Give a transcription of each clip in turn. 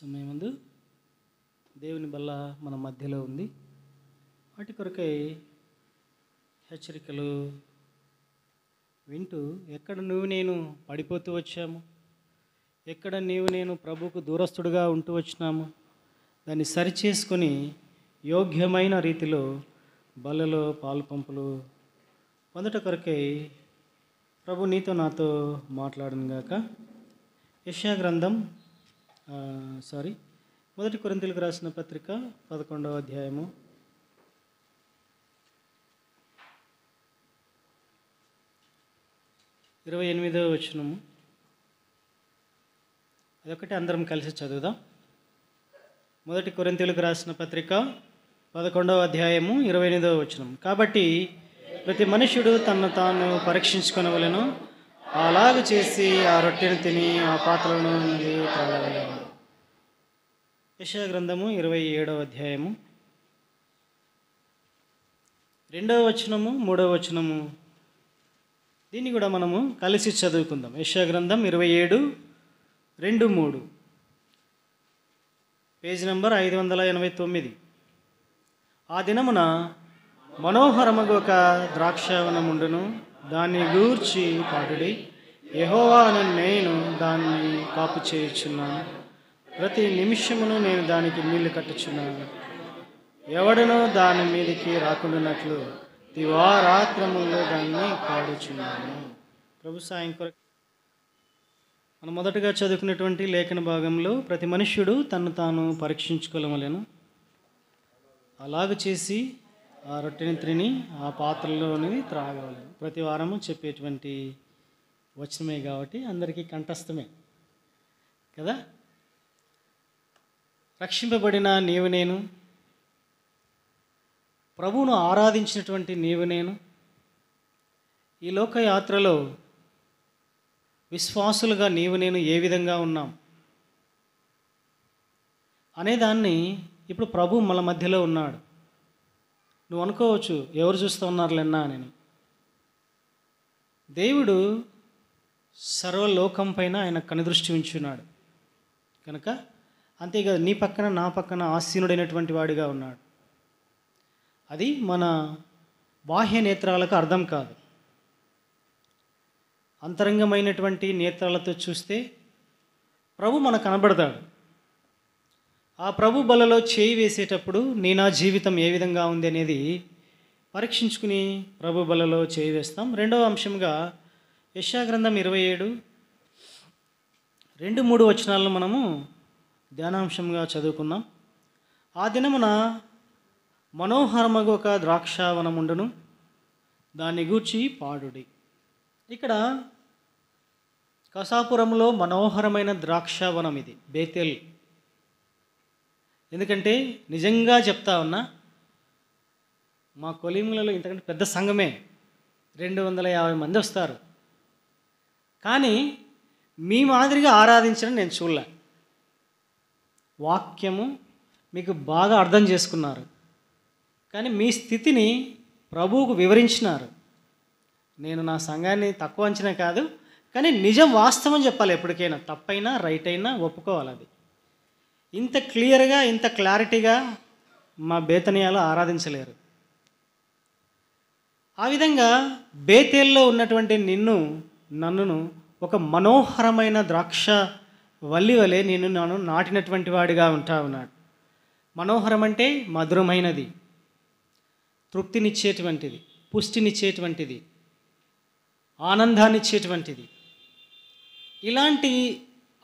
సమయమందు దేవుని బల్ల మన మధ్యలో ఉంది. వాటి కొరకై హెచ్చరికలు వింటూ ఎక్కడ నువ్వు నేను పడిపోతూ వచ్చాము, ఎక్కడ నేను ప్రభువుకు దూరస్తుడుగా ఉంటూ వచ్చినాము, దాన్ని సరిచేసుకొని యోగ్యమైన రీతిలో బలలో పాలు పంపులు పొందట కొరకై ప్రభు నీతో నాతో మాట్లాడును గాక. యెషయా గ్రంథం మొదటి కొరింథీయులకు రాసిన పత్రిక 11వ అధ్యాయము 28వ వచనము. అదొకటి అందరం కలిసి చదువుదాం. మొదటి కొరింథీయులకు రాసిన పత్రిక 11వ అధ్యాయము 28వ వచనం. కాబట్టి ప్రతి మనుష్యుడు తనను తాను పరీక్షించుకొనవలెను, అలాగ చేసి ఆ రొట్టెను తిని ఆ పాత్రలను త్రాగవలెను. యెషయా గ్రంథము 27వ అధ్యాయము 2వ వచనము 3వ వచనము, దీన్ని కూడా మనము కలిసి చదువుకుందాం. యెషయా గ్రంథం 27, 2, 3, పేజ్ నంబర్ 589. ఆ దినమున మనోహరమగు ఒక ద్రాక్షావనముండును, దాన్ని గూర్చి పాడుడి. యెహోవాను నేను దాన్ని కాపు చేయుచున్నాను, ప్రతి నిమిషమును నేను దానికి నీళ్లు కట్టుచున్నాను. ఎవడనో దాని మీదకి రాకుండానట్లు దివారాత్రముల్లో దాన్ని పాడుచున్నాను. ప్రభు సాయం కొరకు మనం మొదటగా చదువుకున్నటువంటి లేఖన భాగంలో ప్రతి మనుష్యుడు తను తాను పరీక్షించుకోవలెను, అలాగ చేసి ఆ రొట్టెని తిని ఆ పాత్రలోని త్రాగవలెను. ప్రతి వారము చెప్పేటువంటి వచనమే కాబట్టి అందరికీ కంఠస్థమే కదా. రక్షింపబడిన నీవు నేను, ప్రభువును ఆరాధించినటువంటి నీవు నేను, ఈ లోకయాత్రలో విశ్వాసులుగా నీవు నేను ఏ విధంగా ఉన్నాం అనేదాన్ని ఇప్పుడు ప్రభు మన మధ్యలో ఉన్నాడు. నువ్వు అనుకోవచ్చు, ఎవరు చూస్తూ ఉన్నారులేనా అని. దేవుడు సర్వలోకం పైన ఆయన కనుదృష్టి ఉంచున్నాడు కనుక, అంతేకాదు నీ పక్కన నా పక్కన ఆసీనుడైనటువంటి వాడిగా ఉన్నాడు. అది మన బాహ్య నేత్రాలకు అర్థం కాదు. అంతరంగమైనటువంటి నేత్రాలతో చూస్తే ప్రభు మనకు కనబడతాడు. ఆ ప్రభు బలలో చేయి వేసేటప్పుడు నా జీవితం ఏ విధంగా ఉంది అనేది పరీక్షించుకుని ప్రభు బలలో చేయి వేస్తాం. రెండవ అంశంగా యెషయా గ్రంథం 27, 2, 3 వచనాలను మనము ధ్యానాంశంగా చదువుకుందాం. ఆ దినమున మనోహరమగు ఒక ద్రాక్షావనముండును, దాన్ని గూర్చి పాడుడి. ఇక్కడ కసాపురంలో మనోహరమైన ద్రాక్షావనం ఇది, బేతెల్. ఎందుకంటే నిజంగా చెప్తా ఉన్నా, మా కొలిములలో ఇంతకంటే పెద్ద సంఘమే, 250 మంది వస్తారు. కానీ మీ మాదిరిగా ఆరాధించడం నేను చూడలే. వాక్యము మీకు బాగా అర్థం చేసుకున్నారు, కానీ మీ స్థితిని ప్రభువుకు వివరించినారు. నేను నా సంఘాన్ని తక్కువ అంచనా కాదు, కానీ నిజం వాస్తవం చెప్పాలి. ఎప్పటికైనా తప్పైనా రైట్ అయినా ఒప్పుకోవాలి. అది ఇంత క్లియర్గా ఇంత క్లారిటీగా మా బేతనియాలో ఆరాధించలేరు. ఆ విధంగా బేతేల్లో ఉన్నటువంటి నన్నును ఒక మనోహరమైన ద్రాక్ష వల్లి వలె నన్ను నాటినటువంటి వాడిగా ఉంటా ఉన్నాడు. మనోహరం అంటే మధురమైనది, తృప్తినిచ్చేటువంటిది, పుష్టినిచ్చేటువంటిది, ఆనందాన్నిచ్చేటువంటిది. ఇలాంటి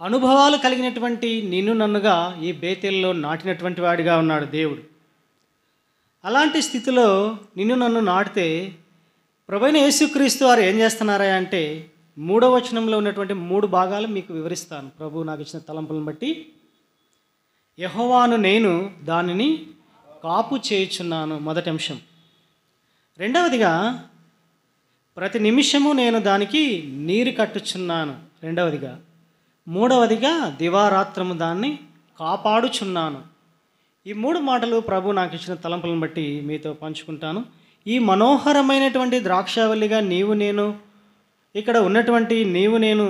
అనుభవాలు కలిగినటువంటి నన్నుగా ఈ బేతేల్లో నాటినటువంటి వాడిగా ఉన్నాడు దేవుడు. అలాంటి స్థితిలో నన్ను నాటితే ప్రభువైన యేసుక్రీస్తు వారు ఏం చేస్తున్నారా అంటే, 3వ వచనంలో ఉన్నటువంటి 3 భాగాలు మీకు వివరిస్తాను ప్రభు నాకు ఇచ్చిన తలంపులను బట్టి. యెహోవాను నేను దానిని కాపు చేయుచున్నాను, మొదటి అంశం. రెండవదిగా ప్రతి నిమిషము నేను దానికి నీరు కట్టుచున్నాను, రెండవదిగా. మూడవదిగా దివారాత్రము దాన్ని కాపాడుచున్నాను. ఈ 3 మాటలు ప్రభు నాకు ఇచ్చిన తలంపులను బట్టి మీతో పంచుకుంటాను. ఈ మనోహరమైనటువంటి ద్రాక్షావల్లిగా నేను ఇక్కడ ఉన్నటువంటి నేను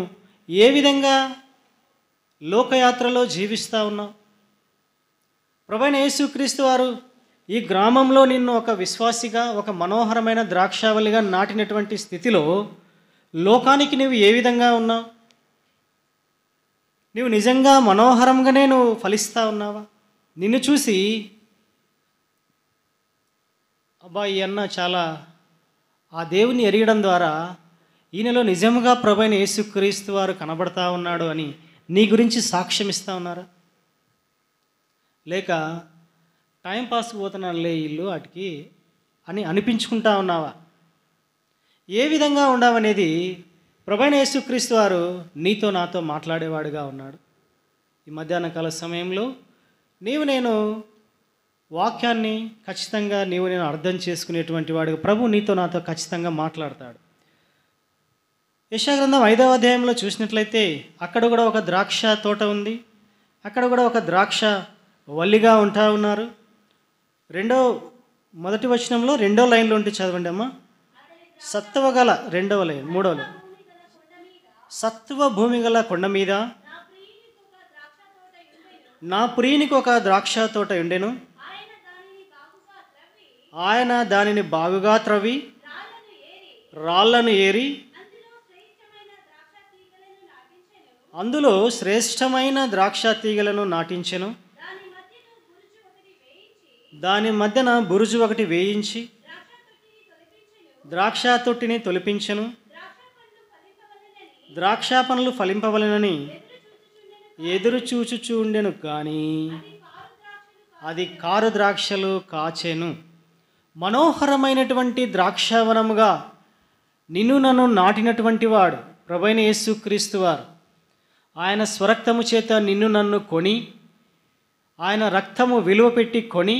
ఏ విధంగా లోకయాత్రలో జీవిస్తూ ఉన్నావు. ప్రభువైన యేసుక్రీస్తు వారు ఈ గ్రామంలో నిన్ను ఒక విశ్వాసిగా, ఒక మనోహరమైన ద్రాక్షావళిగా నాటినటువంటి స్థితిలో లోకానికి నువ్వు ఏ విధంగా ఉన్నావు? నువ్వు నిజంగా మనోహరంగానే నువ్వు ఫలిస్తూ ఉన్నావా? నిన్ను చూసి అబ్బా ఈ అన్న చాలా ఆ దేవుని ఎరగడం ద్వారా ఈయనలో నిజంగా ప్రభువైన యేసుక్రీస్తు వారు కనబడతా ఉన్నాడు అని నీ గురించి సాక్ష్యం ఇస్తూ ఉన్నారా? లేక టైంపాస్ పోతున్నానులే ఇల్లు వాటికి అని అనిపించుకుంటా ఉన్నావా? ఏ విధంగా ఉండవనేది ప్రభువైన యేసుక్రీస్తు వారు నీతో నాతో మాట్లాడేవాడుగా ఉన్నాడు. ఈ మధ్యాహ్న కాల సమయంలో నేను వాక్యాన్ని ఖచ్చితంగా నేను అర్థం చేసుకునేటువంటి వాడుగా ప్రభు నీతో నాతో ఖచ్చితంగా మాట్లాడతాడు. యెషయా గ్రంథం 5వ అధ్యాయంలో చూసినట్లయితే అక్కడ కూడా ఒక ద్రాక్ష తోట ఉంది. అక్కడ కూడా ఒక ద్రాక్ష వల్లిగా ఉంటా ఉన్నారు. మొదటి వచనంలో 2వ లైన్లో ఉంటే చదవండి అమ్మా. సత్తువ గల 2వ లైన్ 3వ లైన్. సత్తువ భూమి గల కొండ మీద నా ప్రియునికి ఒక ద్రాక్ష తోట ఉండెను. ఆయన దానిని బాగుగా త్రవ్వి రాళ్లను ఏరి అందులో శ్రేష్టమైన ద్రాక్ష తీగలను నాటించెను. దాని మధ్యన బురుజు ఒకటి వేయించి ద్రాక్ష తొట్టిని తొలిపించెను. ద్రాక్ష పండ్లు ఫలింపవలెనని ఎదురు చూచుచుండెను, కానీ అది కారు ద్రాక్షలు కాచెను. మనోహరమైనటువంటి ద్రాక్షవనముగా నిన్ను నన్ను నాటినటువంటి వాడు ప్రభువైన యేసుక్రీస్తు వారు. ఆయన స్వరక్తము చేత నిన్ను నన్ను కొని, ఆయన రక్తము విలువ పెట్టి కొని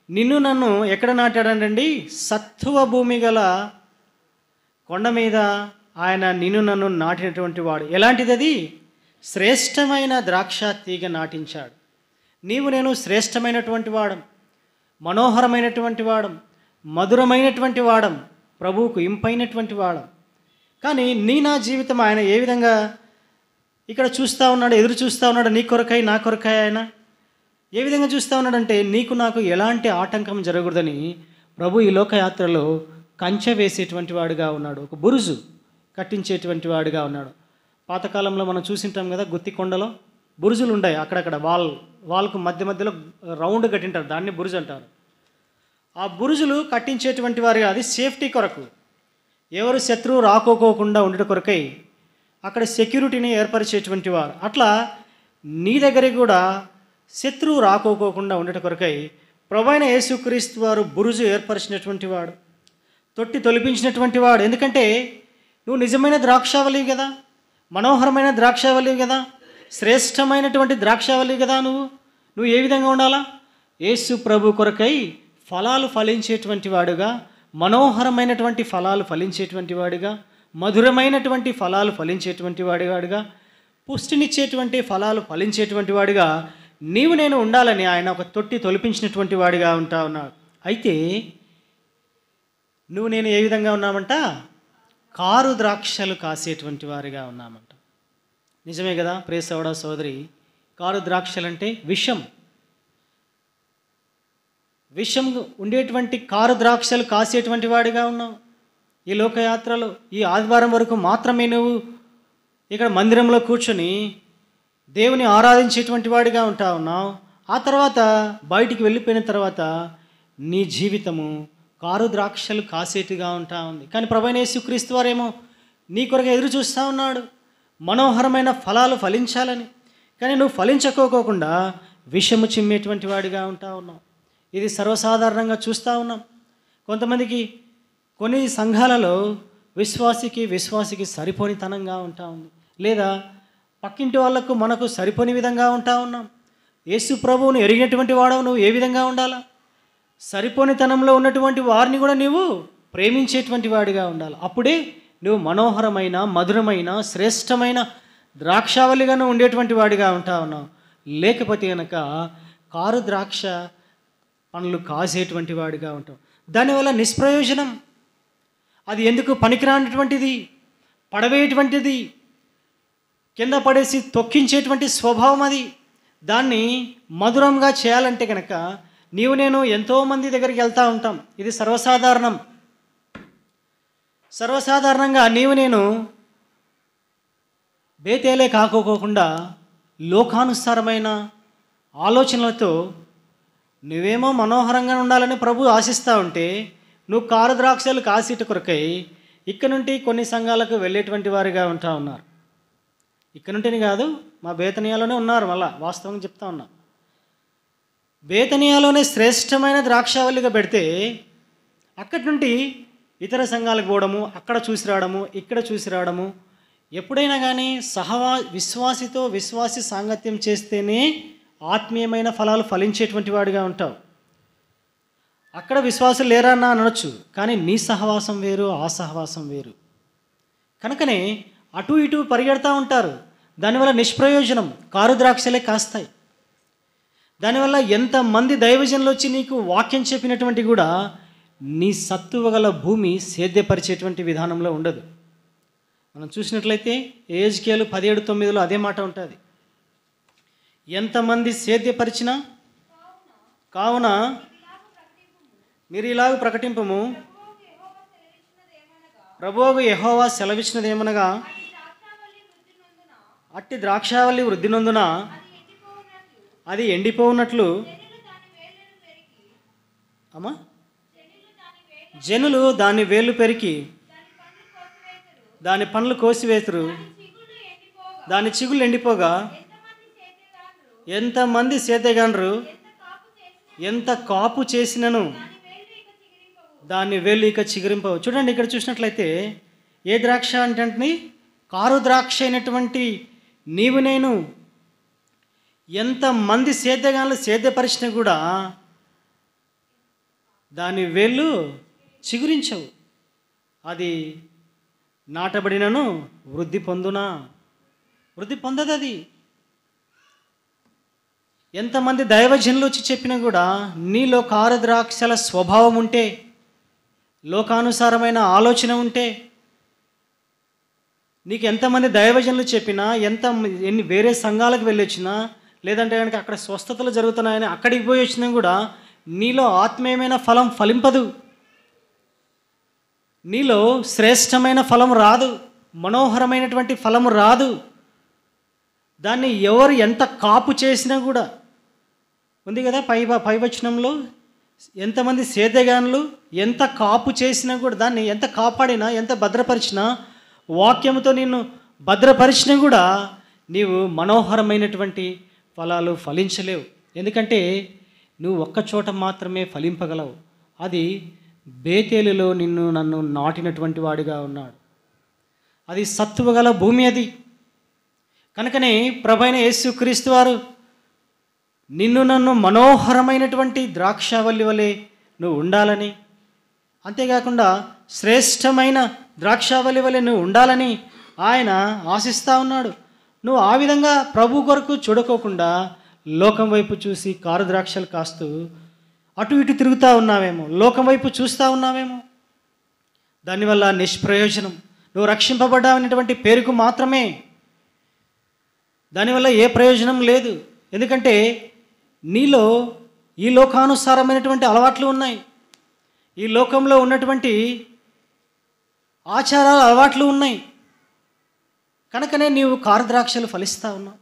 నిన్ను నన్ను ఎక్కడ నాటాడండి? సత్తువ భూమి గల కొండ మీద ఆయన నిన్ను నన్ను నాటినటువంటి వాడు. ఎలాంటిది అది? శ్రేష్టమైన ద్రాక్ష తీగ నాటించాడు. నేను శ్రేష్టమైనటువంటి వాడం, మనోహరమైనటువంటి వాడం, మధురమైనటువంటి వాడం, ప్రభువుకు ఇంపైనటువంటి వాడం. కానీ నా జీవితం ఆయన ఏ విధంగా ఇక్కడ చూస్తూ ఉన్నాడు, ఎదురు చూస్తూ ఉన్నాడు? నీ కొరకై నా కొరకై ఆయన ఏ విధంగా చూస్తూ ఉన్నాడంటే నీకు నాకు ఎలాంటి ఆటంకం జరగకూడదని ప్రభు ఈ లోకయాత్రలో కంచె వేసేటువంటి వాడుగా ఉన్నాడు. ఒక బురుజు కట్టించేటువంటి వాడుగా ఉన్నాడు. పాతకాలంలో మనం చూసింటాం కదా, గుత్తికొండలో బురుజులు ఉన్నాయి. అక్కడక్కడ వాల్కు మధ్యలో రౌండ్ కట్టింటారు, దాన్ని బురుజు అంటారు. ఆ బురుజులు కట్టించేటువంటి వారు అది సేఫ్టీ కొరకు, ఎవరు శత్రువు రాకోకోకుండా ఉండటం కొరకై అక్కడ సెక్యూరిటీని ఏర్పరిచేటువంటి వారు. అట్లా నీ దగ్గరికి కూడా శత్రువు రాకోకోకుండా ఉండటం కొరకై ప్రభువైన యేసుక్రీస్తు వారు బురుజు ఏర్పరిచినటువంటి వాడు, తొట్టి తొలిపించినటువంటి వాడు. ఎందుకంటే నువ్వు నిజమైన ద్రాక్షావళి కదా, మనోహరమైన ద్రాక్షావళి కదా, శ్రేష్టమైనటువంటి ద్రాక్షావళి కదా. నువ్వు ఏ విధంగా ఉండాలా? యేసు ప్రభు కొరకై ఫలాలు ఫలించేటువంటి వాడుగా, మనోహరమైనటువంటి ఫలాలు ఫలించేటువంటి వాడుగా, మధురమైనటువంటి ఫలాలు ఫలించేటువంటి వాడుగా, పుష్టినిచ్చేటువంటి ఫలాలు ఫలించేటువంటి వాడుగా నేను ఉండాలని ఆయన ఒక తొట్టి తొలిపించినటువంటి వాడిగా ఉంటా ఉన్నాడు. అయితే నేను ఏ విధంగా ఉన్నామంట? కారు ద్రాక్షలు కాసేటువంటి వారిగా ఉన్నామంట. నిజమే కదా ప్రియ సోదర సోదరి? కారు ద్రాక్షలు అంటే విషం ఉండేటువంటి కారు ద్రాక్షలు కాసేటువంటి వాడిగా ఉన్నావు. ఈ లోకయాత్రలో ఈ ఆదివారం వరకు మాత్రమే నువ్వు ఇక్కడ మందిరంలో కూర్చొని దేవుని ఆరాధించేటువంటి వాడిగా ఉంటా ఉన్నావు. ఆ తర్వాత బయటికి వెళ్ళిపోయిన తర్వాత నీ జీవితము కారు ద్రాక్షలు కాసేట్టుగా ఉంటా ఉంది. కానీ ప్రభువైన యేసుక్రీస్తు వారేమో నీ కొరకు ఎదురు చూస్తూ ఉన్నాడు, మనోహరమైన ఫలాలు ఫలించాలని. కానీ నువ్వు ఫలించకోకుండా విషము చిమ్మేటువంటి వాడిగా ఉంటా ఉన్నావు. ఇది సర్వసాధారణంగా చూస్తూ ఉన్నాం. కొంతమందికి కొన్ని సంఘాలలో విశ్వాసికి సరిపోనితనంగా ఉంటా ఉంది, లేదా పక్కింటి వాళ్లకు మనకు సరిపోని విధంగా ఉంటా ఉన్నాం. యేసు ప్రభువును ఎరిగినటువంటి వాడవు నువ్వు ఏ విధంగా ఉండాలా? సరిపోనితనంలో ఉన్నటువంటి వారిని కూడా నీవు ప్రేమించేటువంటి వాడిగా ఉండాలి. అప్పుడే నువ్వు మనోహరమైన, మధురమైన, శ్రేష్టమైన ద్రాక్షావళిగా నువ్వు ఉండేటువంటి వాడిగా ఉంటా ఉన్నావు. లేకపోతే కనుక కారు ద్రాక్ష పండ్లు కాసేటువంటి వాడిగా ఉంటావు. దానివల్ల నిష్ప్రయోజనం, అది ఎందుకు పనికిరానటువంటిది, పడవేటువంటిది, కింద పడేసి తొక్కించేటువంటి స్వభావం అది. దాన్ని మధురంగా చేయాలంటే కనుక నీవు నేను ఎంతోమంది దగ్గరికి వెళ్తూ ఉంటాం. ఇది సర్వసాధారణం. సర్వసాధారణంగా నీవు నేను బేతేలే కాకోకుండా లోకానుసారమైన ఆలోచనలతో నువ్వేమో మనోహరంగా ఉండాలని ప్రభు ఆశిస్తూ ఉంటే నువ్వు కారు ద్రాక్షలు కాసిట కొరకై ఇక్కడ నుండి కొన్ని సంఘాలకు వెళ్ళేటువంటి వారిగా ఉంటా ఉన్నారు. ఇక్కడ నుండి కాదు, మా బేతనియాలోనే ఉన్నారు. మళ్ళా వాస్తవంగా చెప్తా ఉన్నా, బేతనియాలోనే శ్రేష్టమైన ద్రాక్షావల్లిగా పెడితే అక్కడి నుండి ఇతర సంఘాలకు పోవడము, అక్కడ చూసి రావడము, ఇక్కడ చూసి రావడము. ఎప్పుడైనా కానీ విశ్వాసితో విశ్వాసి సాంగత్యం చేస్తేనే ఆత్మీయమైన ఫలాలు ఫలించేటువంటి వాడిగా ఉంటావు. అక్కడ విశ్వాసం లేరా అన్న అనొచ్చు, కానీ నీ సహవాసం వేరు, ఆ సహవాసం వేరు. కనుకనే అటు ఇటు పరిగెడతా ఉంటారు. దానివల్ల నిష్ప్రయోజనం, కారు ద్రాక్షలే కాస్తాయి. దానివల్ల ఎంతమంది దైవజనులు వచ్చి నీకు వాక్యం చెప్పినటువంటి కూడా నీ సత్తువ గల భూమి సేద్యపరిచేటువంటి విధానంలో ఉండదు. మనం చూసినట్లయితే ఏజ్కేలు 17:9 అదే మాట ఉంటుంది. ఎంతమంది సేద్యపరిచినా కావున మీరు ఇలాగ ప్రకటింపము, ప్రభువుకు యెహోవా సెలవిచ్చినదేమనగా అట్టి ద్రాక్షావల్లి వృద్ధి నొందున అది ఎండిపోవునట్లు అమ్మా జనులు దాని వేళ్ళు పెరికి దాని పండ్లు కోసివేతురు. దాని చిగుళ్ళు ఎండిపోగా ఎంతమంది సేతగాండ్రు ఎంత కాపు చేసినను దాన్ని వేళ్ళు ఇక చిగురింపవు. చూడండి, ఇక్కడ చూసినట్లయితే ఏ ద్రాక్ష అంటే కారు ద్రాక్ష అయినటువంటి నీవు నేను ఎంతమంది సేద్యగాన్లు సేద్యపరిచినా కూడా దాని వేళ్ళు చిగురించవు. అది నాటబడినను వృద్ధి పొందదు. అది ఎంతమంది దైవజనులు వచ్చి చెప్పినా కూడా నీలో కారు ద్రాక్షల స్వభావం ఉంటే, లోకానుసారమైన ఆలోచన ఉంటే, నీకు ఎంతమంది దైవజనులు చెప్పినా, ఎన్ని వేరే సంఘాలకు వెళ్ళి వచ్చినా, లేదంటే కనుక అక్కడ స్వస్థతలు జరుగుతున్నాయని అక్కడికి పోయి వచ్చినా కూడా నీలో ఆత్మీయమైన ఫలం ఫలింపదు. నీలో శ్రేష్టమైన ఫలం రాదు, మనోహరమైనటువంటి ఫలము రాదు. దాన్ని ఎవరు ఎంత కాపు చేసినా కూడా ఉంది కదా, పై వచనంలో ఎంతమంది సేదగాన్లు ఎంత కాపు చేసినా కూడా, దాన్ని ఎంత కాపాడినా, ఎంత భద్రపరిచినా, వాక్యంతో నిన్ను భద్రపరిచినా కూడా నీవు మనోహరమైనటువంటి ఫలాలు ఫలించలేవు. ఎందుకంటే నువ్వు ఒక్కచోట మాత్రమే ఫలింపగలవు. అది బేతేలులో నన్ను నాటినటువంటి వాడిగా ఉన్నాడు. అది సత్తువ గల భూమి. అది కనుకనే ప్రభువైన యేసుక్రీస్తు వారు నన్ను మనోహరమైనటువంటి ద్రాక్షావల్లి వలె నువ్వు ఉండాలని, అంతేకాకుండా శ్రేష్టమైన ద్రాక్షావల్లి వలె నువ్వు ఉండాలని ఆయన ఆశిస్తూ ఉన్నాడు. నువ్వు ఆ విధంగా ప్రభు కొరకు చూడకోకుండా లోకం వైపు చూసి కారు ద్రాక్షలు కాస్తూ అటు ఇటు తిరుగుతూ ఉన్నావేమో, లోకం వైపు చూస్తూ ఉన్నావేమో. దానివల్ల నిష్ప్రయోజనం. నువ్వు రక్షింపబడ్డావనేటువంటి పేరుకు మాత్రమే, దానివల్ల ఏ ప్రయోజనం లేదు. ఎందుకంటే నీలో ఈ లోకానుసారమైనటువంటి అలవాట్లు ఉన్నాయి, ఈ లోకంలో ఉన్నటువంటి ఆచారాల అలవాట్లు ఉన్నాయి. కనుకనే నీవు కారు ద్రాక్షలు ఫలిస్తూ ఉన్నావు.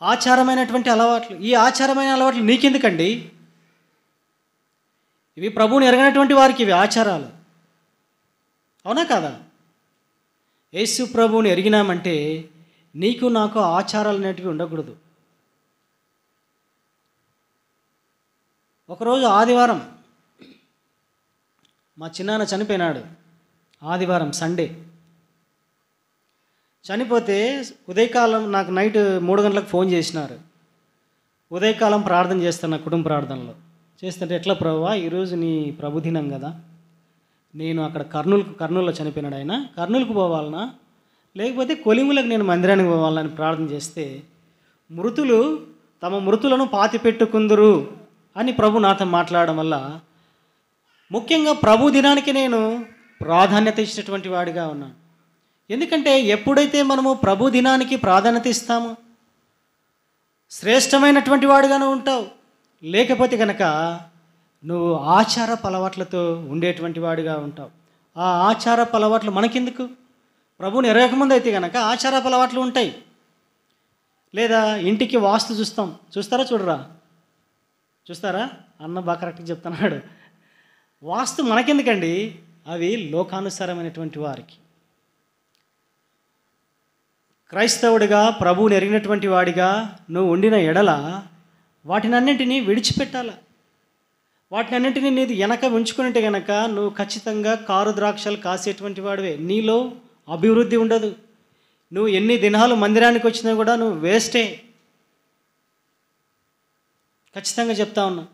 ఆచారమైనటువంటి అలవాట్లు, ఈ ఆచారమైన అలవాట్లు నీకెందుకండి? ఇవి ప్రభువుని ఎరగనటువంటి వారికి ఇవి ఆచారాలు, అవునా కాదా? యేసు ప్రభువుని ఎరిగినామంటే నీకు నాకు ఆచారాలు అనేటివి ఉండకూడదు. ఒకరోజు ఆదివారం మా చిన్నాన్న చనిపోయినాడు. ఆదివారం సండే చనిపోతే ఉదయకాలం నాకు నైట్ 3 గంటలకు ఫోన్ చేసినారు. ఉదయకాలం ప్రార్థన చేస్తాను, నా కుటుంబ ప్రార్థనలో చేస్తుంటే, ఎట్లా ప్రభువా ఈరోజు నీ ప్రభుదినం కదా, నేను అక్కడ కర్నూలులో చనిపోయినాడు ఆయన, కర్నూలుకు పోవాలనా లేకపోతే కొలిములకు నేను మందిరానికి పోవాలని ప్రార్థన చేస్తే, మృతులు తమ మృతులను పాతిపెట్టుకుందురు అని ప్రభు నాతో మాట్లాడడం వల్ల ముఖ్యంగా ప్రభు దినానికి నేను ప్రాధాన్యత ఇచ్చినటువంటి వాడిగా ఉన్నాను. ఎందుకంటే ఎప్పుడైతే మనము ప్రభు దినానికి ప్రాధాన్యత ఇస్తామో శ్రేష్టమైనటువంటి వాడుగానే ఉంటావు. లేకపోతే కనుక నువ్వు ఆచారపు అలవాట్లతో ఉండేటువంటి వాడిగా ఉంటావు. ఆ ఆచారపు అలవాట్లు మనకెందుకు? ప్రభువుని ఎరగకముందు అయితే కనుక ఆచారపు అలవాట్లు ఉంటాయి. లేదా ఇంటికి వాస్తు చూస్తారా చూడరా? చూస్తారా? అన్న బాగా కరెక్ట్గా చెప్తున్నాడు. వాస్తు మనకెందుకండి? అవి లోకానుసారమైనటువంటి వారికి. క్రైస్తవుడిగా ప్రభువుని ఎరిగినటువంటి వాడిగా నువ్వు ఉండిన ఎడల వాటినన్నింటినీ విడిచిపెట్టాల. వాటినన్నింటినీ నీది వెనక ఉంచుకున్నట్టే కనుక నువ్వు ఖచ్చితంగా కారు ద్రాక్షలు కాసేటువంటి వాడివే. నీలో అభివృద్ధి ఉండదు. నువ్వు ఎన్ని దినాలు మందిరానికి వచ్చినా కూడా నువ్వు వేస్టే. ఖచ్చితంగా చెప్తా ఉన్నా.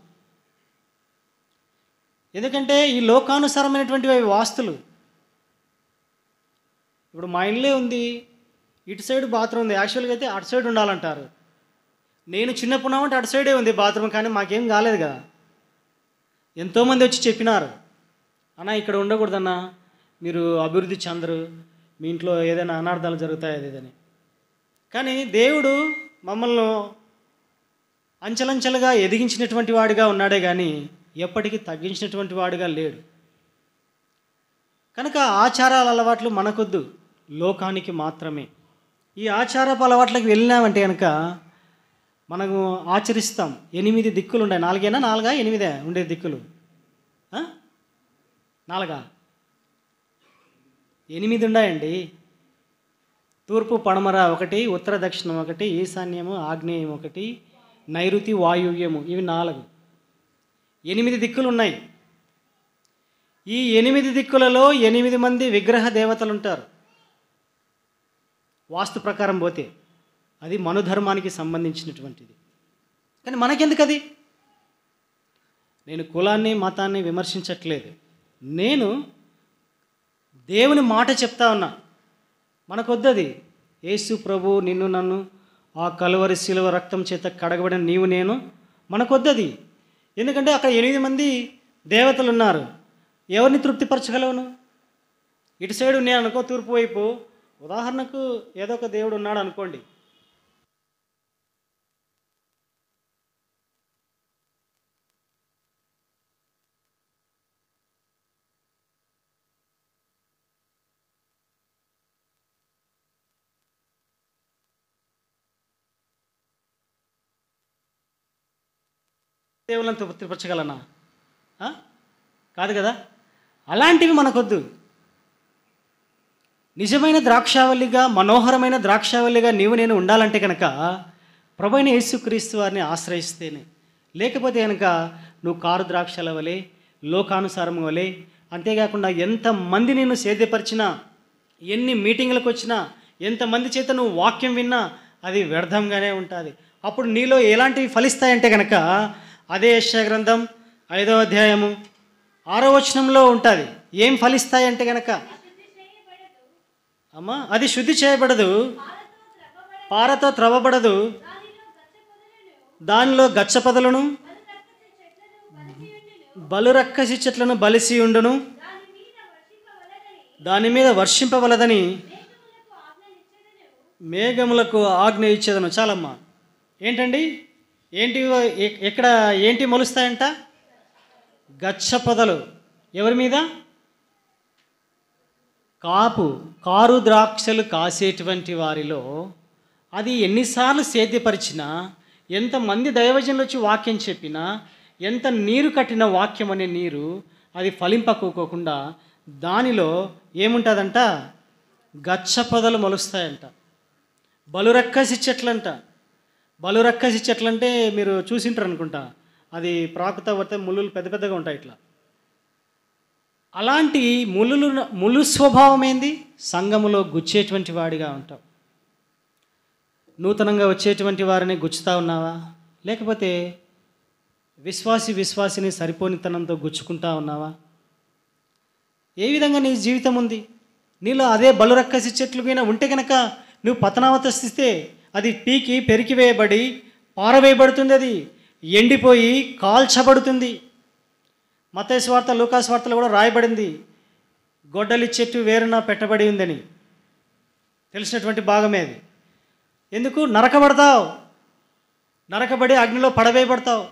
ఎందుకంటే ఈ లోకానుసారమైనటువంటివి అవి వాస్తులు. ఇప్పుడు మా ఇల్లే ఉంది, ఇటు సైడ్ బాత్రూమ్ ఉంది. యాక్చువల్గా అయితే అటు సైడ్ ఉండాలంటారు. నేను చిన్నప్పుడు ఉన్నామంటే అటు సైడే ఉంది బాత్రూమ్, కానీ మాకేం కాలేదు కదా. ఎంతోమంది వచ్చి చెప్పినారు, అన్న ఇక్కడ ఉండకూడదన్నా, మీరు అభివృద్ధి చెందరు, మీ ఇంట్లో ఏదైనా అనార్థాలు జరుగుతాయి అదేదని. కానీ దేవుడు మమ్మల్ని అంచెలంచెలుగా ఎదిగించినటువంటి వాడిగా ఉన్నాడే కానీ ఎప్పటికీ తగ్గించినటువంటి వాడిగా లేడు. కనుక ఆచారాల అలవాట్లు మనకొద్దు, లోకానికి మాత్రమే. ఈ ఆచారపు అలవాట్లకు వెళ్ళినామంటే కనుక మనము ఆచరిస్తాం. 8 దిక్కులు ఉన్నాయి. 4 4 8 ఉండే దిక్కులు 4 8 ఉన్నాయండి. తూర్పు పడమర 1, ఉత్తర దక్షిణం 1, ఈశాన్యము ఆగ్నేయం 1, నైరుతి వాయువ్యము, ఇవి 4. 8 దిక్కులు ఉన్నాయి. ఈ 8 దిక్కులలో 8 మంది విగ్రహ దేవతలు ఉంటారు. వాస్తు ప్రకారం పోతే అది మనుధర్మానికి సంబంధించినటువంటిది. కానీ మనకెందుకు అది? నేను కులాన్ని మతాన్ని విమర్శించట్లేదు. నేను దేవుని మాట చెప్తా ఉన్నా. మనకొద్దది. యేసు ప్రభు నిన్ను నన్ను ఆ కలువరి శిలువ రక్తం చేత కడగబడిన నీవు నేను మనకొద్దది. ఎందుకంటే అక్కడ 8 మంది దేవతలు ఉన్నారు. ఎవరిని తృప్తిపరచగలవును? ఇటు సైడ్ నేను అనుకో, తూర్పు వైపు ఉదాహరణకు ఏదో ఒక దేవుడు ఉన్నాడు అనుకోండి. దేవుళ్ళని తృప్తిపరచగలనా? కాదు కదా. అలాంటివి మనకొద్దు. నిజమైన ద్రాక్షావల్లిగా, మనోహరమైన ద్రాక్షావల్లిగా నీవు నేను ఉండాలంటే కనుక ప్రభువైన యేసుక్రీస్తు వారిని ఆశ్రయిస్తేనే. లేకపోతే కనుక నువ్వు కారు ద్రాక్షల వలె, లోకానుసారం వలె, అంతేకాకుండా ఎంతమంది నిన్ను సేద్యపరిచినా, ఎన్ని మీటింగులకు వచ్చినా, ఎంతమంది చేత నువ్వు వాక్యం విన్నా అది వ్యర్థంగానే ఉంటుంది. అప్పుడు నీలో ఎలాంటివి ఫలిస్తాయంటే కనుక అదే యెషయా గ్రంథం 5వ అధ్యాయము 6వ వచనంలో ఉంటుంది. ఏం ఫలిస్తాయంటే కనుక అమ్మా, అది శుద్ధి చేయబడదు, పారతో త్రవ్వబడదు, దానిలో గచ్చపొదలను బలురక్కసి చెట్లను బలిసి ఉండును, దాని మీద వర్షింపవలదని మేఘములకు ఆజ్ఞ ఇచ్చేదను. చాలమ్మా. ఏంటండి? ఏంటి మొలుస్తాయంట? గచ్చపొదలు. ఎవరి మీద? కారు ద్రాక్షలు కాసేటువంటి వారిలో అది ఎన్నిసార్లు సేద్యపరిచినా, ఎంతమంది దైవజనులు వచ్చి వాక్యం చెప్పినా, ఎంత నీరు కట్టిన వాక్యం అనే నీరు అది ఫలింపకోకుండా దానిలో ఏముంటుందంట? గచ్చపొదలు మొలుస్తాయంట. బలురక్కసి చెట్లంట. బలురక్కసి చెట్లంటే మీరు చూసింటారు అనుకుంటా. అది ప్రాకుతా పడితే ముళ్ళులు పెద్ద పెద్దగా ఉంటాయి ఇట్లా. అలాంటి ముళ్ళు స్వభావం ఏంది? సంఘములో గుచ్చేటువంటి వాడిగా ఉంటావు. నూతనంగా వచ్చేటువంటి వారిని గుచ్చుతా ఉన్నావా? లేకపోతే విశ్వాసిని సరిపోనితనంతో గుచ్చుకుంటా ఉన్నావా? ఏ విధంగా నీ జీవితం ఉంది? నీలో అదే బలురక్కసి చెట్లు మీద ఉంటే కనుక నువ్వు పతనావతస్తే అది పీకి పెరికివేయబడి పారవేయబడుతుంది. అది ఎండిపోయి కాల్చబడుతుంది. మత్తయి సువార్త, లూకా సువార్తలో కూడా రాయబడింది, గొడ్డలి చెట్టు వేరున పెట్టబడి ఉందని. తెలిసినటువంటి భాగమే అది. ఎందుకు నరకబడతావు, నరకబడి అగ్నిలో పడవేయబడతావు.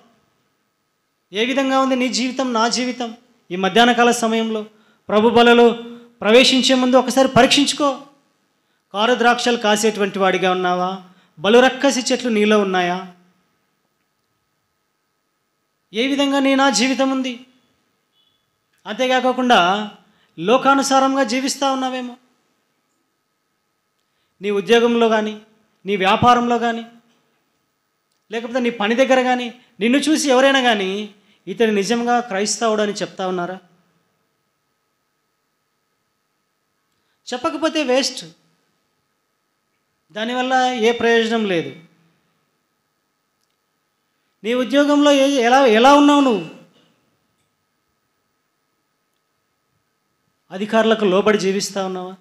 ఏ విధంగా ఉంది నీ జీవితం, నా జీవితం? ఈ మధ్యాహ్న కాల సమయంలో ప్రభు బలలో ప్రవేశించే ముందు ఒకసారి పరీక్షించుకో. కారు ద్రాక్షలు కాసేటువంటి వాడిగా ఉన్నావా? బలురక్కసి చెట్లు నీలో ఉన్నాయా? ఏ విధంగా నా జీవితం ఉంది? అంతేకాకుండా లోకానుసారంగా జీవిస్తూ ఉన్నావేమో. నీ ఉద్యోగంలో కానీ, నీ వ్యాపారంలో కానీ, లేకపోతే నీ పని దగ్గర కానీ నిన్ను చూసి ఎవరైనా కానీ ఇతను నిజంగా క్రైస్తవుడు అని చెప్తా ఉన్నారా? చెప్పకపోతే వేస్ట్, దానివల్ల ఏ ప్రయోజనం లేదు. నీ ఉద్యోగంలో ఎలా ఉన్నావు నువ్వు? అధికారులకు లోబడి జీవిస్తూ ఉన్నావా?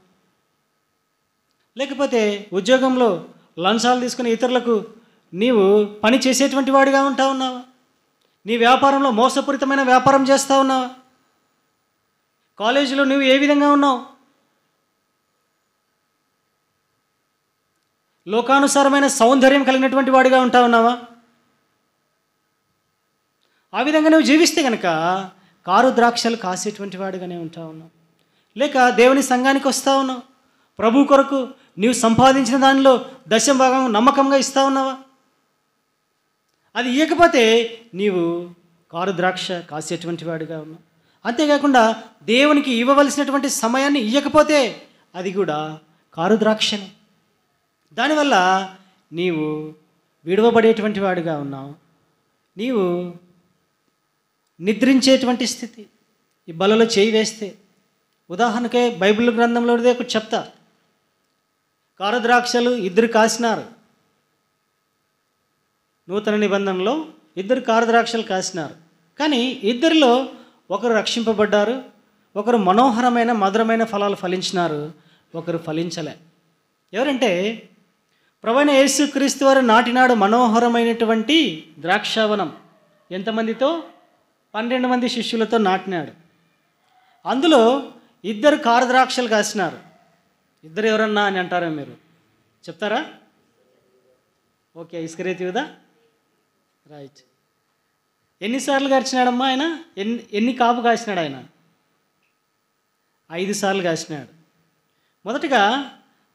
లేకపోతే ఉద్యోగంలో లంచాలు తీసుకుని ఇతరులకు నీవు పని చేసేటువంటి వాడిగా ఉంటా ఉన్నావా? నీ వ్యాపారంలో మోసపూరితమైన వ్యాపారం చేస్తూ ఉన్నావా? కాలేజీలో నువ్వు ఏ విధంగా ఉన్నావు? లోకానుసారమైన సౌందర్యం కలిగినటువంటి వాడిగా ఉంటా ఉన్నావా? ఆ విధంగా నువ్వు జీవిస్తే కనుక కారు ద్రాక్షలు కాసేటువంటి వాడిగానే ఉంటా ఉన్నావు. లేక దేవుని సంఘానికి వస్తూ ఉన్నావు, ప్రభు కొరకు నీవు సంపాదించిన దానిలో దశభాగం నమ్మకంగా ఇస్తూ ఉన్నావా? అది ఇవ్వకపోతే నీవు కారు ద్రాక్ష కాసేటువంటి వాడిగా ఉన్నావు. అంతేకాకుండా దేవునికి ఇవ్వవలసినటువంటి సమయాన్ని ఇవ్వకపోతే అది కూడా కారు ద్రాక్షనే. దానివల్ల నీవు విడవబడేటువంటి వాడిగా ఉన్నావు. నీవు నిద్రించేటువంటి స్థితి. ఈ బలలో చేయి వేస్తే, ఉదాహరణకే బైబిల్ గ్రంథంలోదే ఒకటి చెప్తా. కారు ద్రాక్షలు 2 కాసినారు. నూతన నిబంధనలో 2 కారు ద్రాక్షలు కాసినారు. కానీ 2లో ఒకరు రక్షింపబడ్డారు, ఒకరు మనోహరమైన మధురమైన ఫలాలు ఫలించినారు, ఒకరు ఫలించలే. ఎవరంటే ప్రభువైన యేసుక్రీస్తు వారు నాటినాడు మనోహరమైనటువంటి ద్రాక్షావనం. ఎంతమందితో? 12 మంది శిష్యులతో నాటినాడు. అందులో 2 కారు ద్రాక్షలు కాసినారు. 2 ఎవరన్నా అని అంటారా మీరు? చెప్తారా? ఓకే, ఇస్కరియోతు యూదా. రైట్. ఎన్నిసార్లు కాసినాడమ్మా ఆయన? ఎన్ని కాపు కాసినాడు ఆయన? 5 సార్లు కాసినాడు. మొదటగా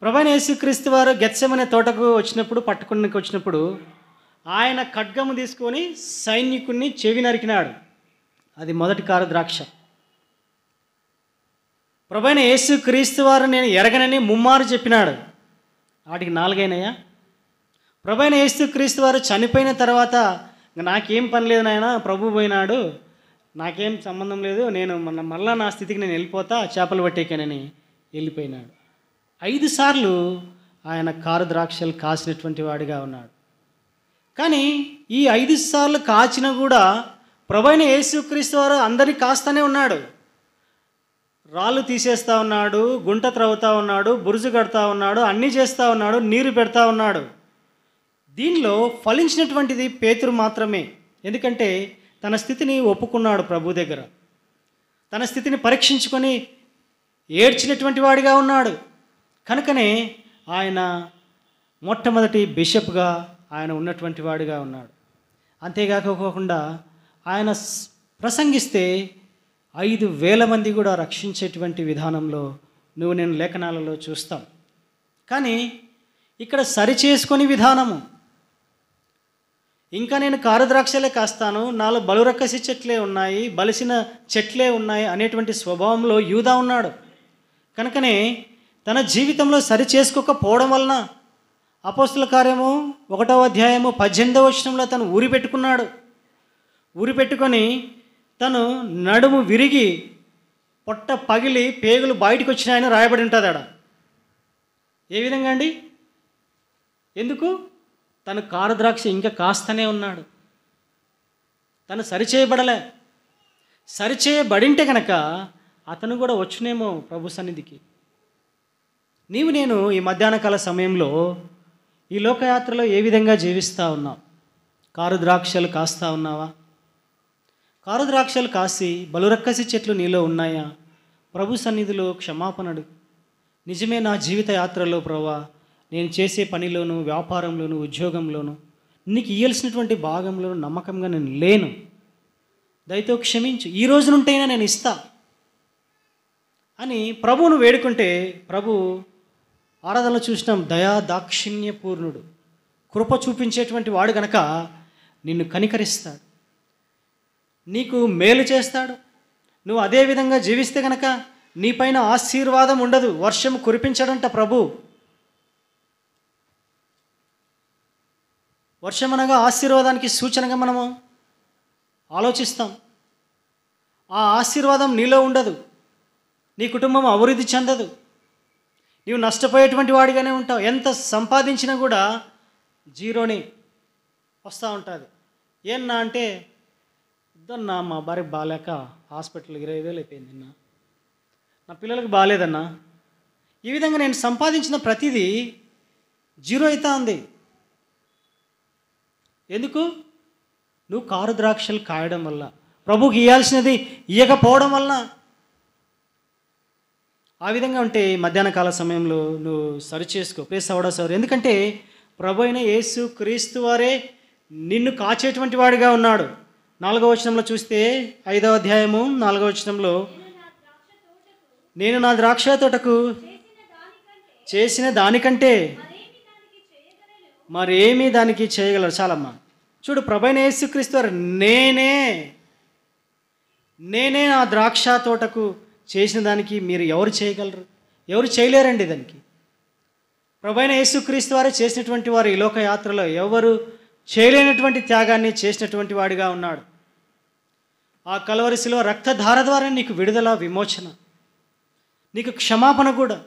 ప్రభువైన యేసుక్రీస్తు వారు గెత్సెమనే తోటకు వచ్చినప్పుడు ఆయన ఖడ్గము తీసుకొని సైనికుడిని చెవి నరికినాడు. అది మొదటి కారు ద్రాక్ష. ప్రభువైన యేసుక్రీస్తు వారు నేను ఎరగనని ముమ్మారు చెప్పినాడు. వాటికి 4 అయినాయా? ప్రభువైన యేసుక్రీస్తు వారు చనిపోయిన తర్వాత నాకేం పని లేదు నాయన, ప్రభు పోయినాడు, నాకేం సంబంధం లేదు, నేను మళ్ళా నా స్థితికి నేను వెళ్ళిపోతా, చేపలు పట్టేకానని వెళ్ళిపోయినాడు. 5 సార్లు ఆయన కారు ద్రాక్షలు కాసినటువంటి వాడిగా ఉన్నాడు. కానీ ఈ 5 సార్లు కాచినా కూడా ప్రభువైన యేసుక్రీస్తు వారు అందరినీ కాస్తూనే ఉన్నాడు. రాళ్ళు తీసేస్తూ ఉన్నాడు, గుంట త్రవ్వుతూ ఉన్నాడు, బురుజు కడతా ఉన్నాడు, అన్నీ చేస్తూ ఉన్నాడు, నీరు పెడతా ఉన్నాడు. దీనిలో ఫలించినటువంటిది పేతురు మాత్రమే. ఎందుకంటే తన స్థితిని ఒప్పుకున్నాడు ప్రభు దగ్గర, తన స్థితిని పరీక్షించుకొని ఏడ్చినటువంటి వాడిగా ఉన్నాడు. కనుకనే ఆయన మొట్టమొదటి బిషప్గా ఆయన ఉన్నటువంటి వాడిగా ఉన్నాడు. అంతేకాకుండా ఆయన ప్రసంగిస్తే 5,000 మంది కూడా రక్షించేటువంటి విధానంలో నేను లేఖనాలలో చూస్తాం. కానీ ఇక్కడ సరిచేసుకొని విధానము, ఇంకా నేను కారు ద్రాక్షలే కాస్తాను, నాలో బలురక్కసి చెట్లే ఉన్నాయి, బలిసిన చెట్లే ఉన్నాయి అనేటువంటి స్వభావంలో యూదా ఉన్నాడు. కనుకనే తన జీవితంలో సరి చేసుకోకపోవడం వలన అపోస్తుల కార్యము 1వ అధ్యాయము 18వ వచనంలో తను ఊరి పెట్టుకున్నాడు. ఊరి పెట్టుకొని తను నడుము విరిగి పొట్ట పగిలి పేగులు బయటకు వచ్చినాయని రాయబడి ఉంటుంది ఆడ. ఏ విధంగా అండి? ఎందుకు? తను కారు ద్రాక్ష ఇంకా కాస్తూనే ఉన్నాడు. తను సరిచేయబడలే. సరిచేయబడింటే కనుక అతను కూడా వచ్చునేమో ప్రభు సన్నిధికి. నేను ఈ మధ్యాహ్నకాల సమయంలో ఈ లోకయాత్రలో ఏ విధంగా జీవిస్తూ ఉన్నావు? కారు ద్రాక్షలు కాస్తూ ఉన్నావా? కారు ద్రాక్షలు కాసి బలురక్కసి చెట్లు నీలో ఉన్నాయా? ప్రభు సన్నిధిలో క్షమాపణ అడుగు. నిజమే, నా జీవిత యాత్రలో ప్రభువా, నేను చేసే పనిలోను, వ్యాపారంలోను, ఉద్యోగంలోను నీకు ఇయ్యాల్సినటువంటి భాగంలో నమ్మకంగా నేను లేను. దయతో క్షమించు, ఈ రోజు నుంటైనా నేను ఇస్తా అని ప్రభువును వేడుకుంటే, ప్రభు ఆరాధనలో చూసినాం, దయా దాక్షిణ్య పూర్ణుడు, కృప చూపించేటువంటి వాడు గనక నిన్ను కనికరిస్తాడు, నీకు మేలు చేస్తాడు. నువ్వు అదే విధంగా జీవిస్తే గనక నీపైన ఆశీర్వాదం ఉండదు, వర్షం కురిపించడంట ప్రభు. వర్షం అనగా ఆశీర్వాదానికి సూచనగా మనము ఆలోచిస్తాం. ఆ ఆశీర్వాదం నీలో ఉండదు, నీ కుటుంబం అభివృద్ధి చెందదు, నీవు నష్టపోయేటువంటి వాడిగానే ఉంటావు. ఎంత సంపాదించినా కూడా జీరోని వస్తూ ఉంటుంది. ఏమన్నా అంటే, ఇద్దన్నా మా భార్యకు బాగాలేక హాస్పిటల్ 20,000 అయిపోయిందన్నా, నా పిల్లలకు బాగాలేదన్నా. ఈ విధంగా నేను సంపాదించిన ప్రతిదీ జీరో అవుతా ఉంది. ఎందుకు? నువ్వు కారు ద్రాక్షలు కాయడం వల్ల, ప్రభుకి ఇవ్వాల్సినది ఇవ్వకపోవడం వలన. ఆ విధంగా ఉంటే మధ్యాహ్న కాల సమయంలో నువ్వు సరి చేసుకో, ప్రేస్ అవడా సార్. ఎందుకంటే ప్రభు అయిన యేసు క్రీస్తు వారే నిన్ను కాచేటువంటి వాడిగా ఉన్నాడు. 4వ వచనంలో చూస్తే, 5వ అధ్యాయము 4వ వచనంలో, నేను నా ద్రాక్ష తోటకు చేసిన దానికంటే మరేమీ దానికి చేయగలరు. చాలమ్మా, చూడు, ప్రభు అయిన యేసుక్రీస్తు వారు నేనే నా ద్రాక్ష తోటకు చేసిన దానికి మీరు ఎవరు చేయగలరు? ఎవరు చేయలేరండి దానికి. ప్రభు అయిన యేసుక్రీస్తు వారే చేసినటువంటి వారు ఈ లోకయాత్రలో ఎవరు చేయలేనటువంటి త్యాగాన్ని చేసినటువంటి వాడిగా ఉన్నాడు. ఆ కల్వరి శిలువ రక్తధార ద్వారా నీకు విడుదల, విమోచన, నీకు క్షమాపణ కూడా.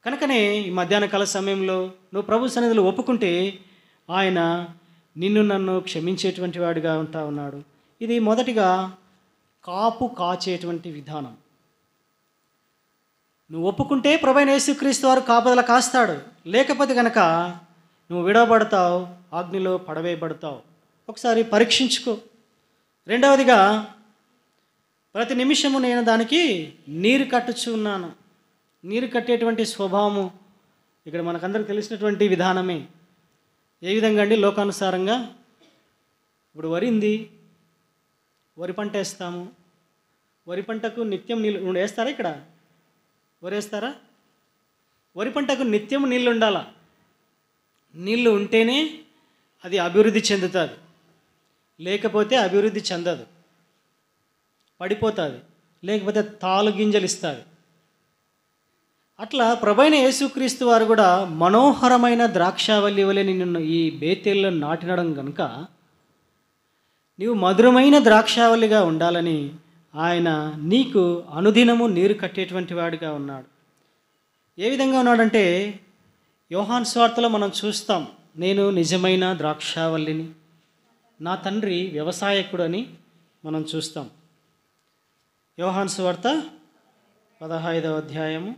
కనుకనే ఈ మధ్యాహ్న కాల సమయంలో నువ్వు ప్రభు సన్నిధిలో ఒప్పుకుంటే ఆయన నిన్ను నన్ను క్షమించేటువంటి వాడిగా ఉంటా ఉన్నాడు. ఇది మొదటిగా కాపు కాచేటువంటి విధానం. నువ్వు ఒప్పుకుంటే ప్రభు అయిన యేసుక్రీస్తు వారు కాపుదల కాస్తాడు. లేకపోతే కనుక నువ్వు విడవబడతావు, అగ్నిలో పడవేయబడతావు. ఒకసారి పరీక్షించుకో. రెండవదిగా, ప్రతి నిమిషము నేను దానికి నీరు కట్టుచు ఉన్నాను. నీరు కట్టేటువంటి స్వభావము ఇక్కడ మనకందరికి తెలిసినటువంటి విధానమే. ఏ విధంగా అండి? లోకానుసారంగా ఇప్పుడు వరి పంట వేస్తాము. వరి పంటకు నిత్యం నీళ్ళు వేస్తారా? ఇక్కడ వరి వేస్తారా? వరి పంటకు నిత్యం నీళ్ళు ఉండాలా. నీళ్ళు ఉంటేనే అది అభివృద్ధి చెందుతుంది, లేకపోతే అభివృద్ధి చెందదు, పడిపోతుంది, లేకపోతే తాలు గింజలు ఇస్తుంది. అట్లా ప్రభు అయిన యేసుక్రీస్తు వారు కూడా మనోహరమైన ద్రాక్షావల్లి వలె నిన్ను ఈ బేతేల్లో నాటినడం కనుక నీవు మధురమైన ద్రాక్షావల్లిగా ఉండాలని ఆయన నీకు అనుదినము నీరు కట్టేటువంటి వాడిగా ఉన్నాడు. ఏ విధంగా ఉన్నాడంటే, యోహాను సువార్తలో మనం చూస్తాం, నేను నిజమైన ద్రాక్షావల్లిని, నా తండ్రి వ్యవసాయకుడు అని మనం చూస్తాం. యోహాను సువార్త 15వ అధ్యాయము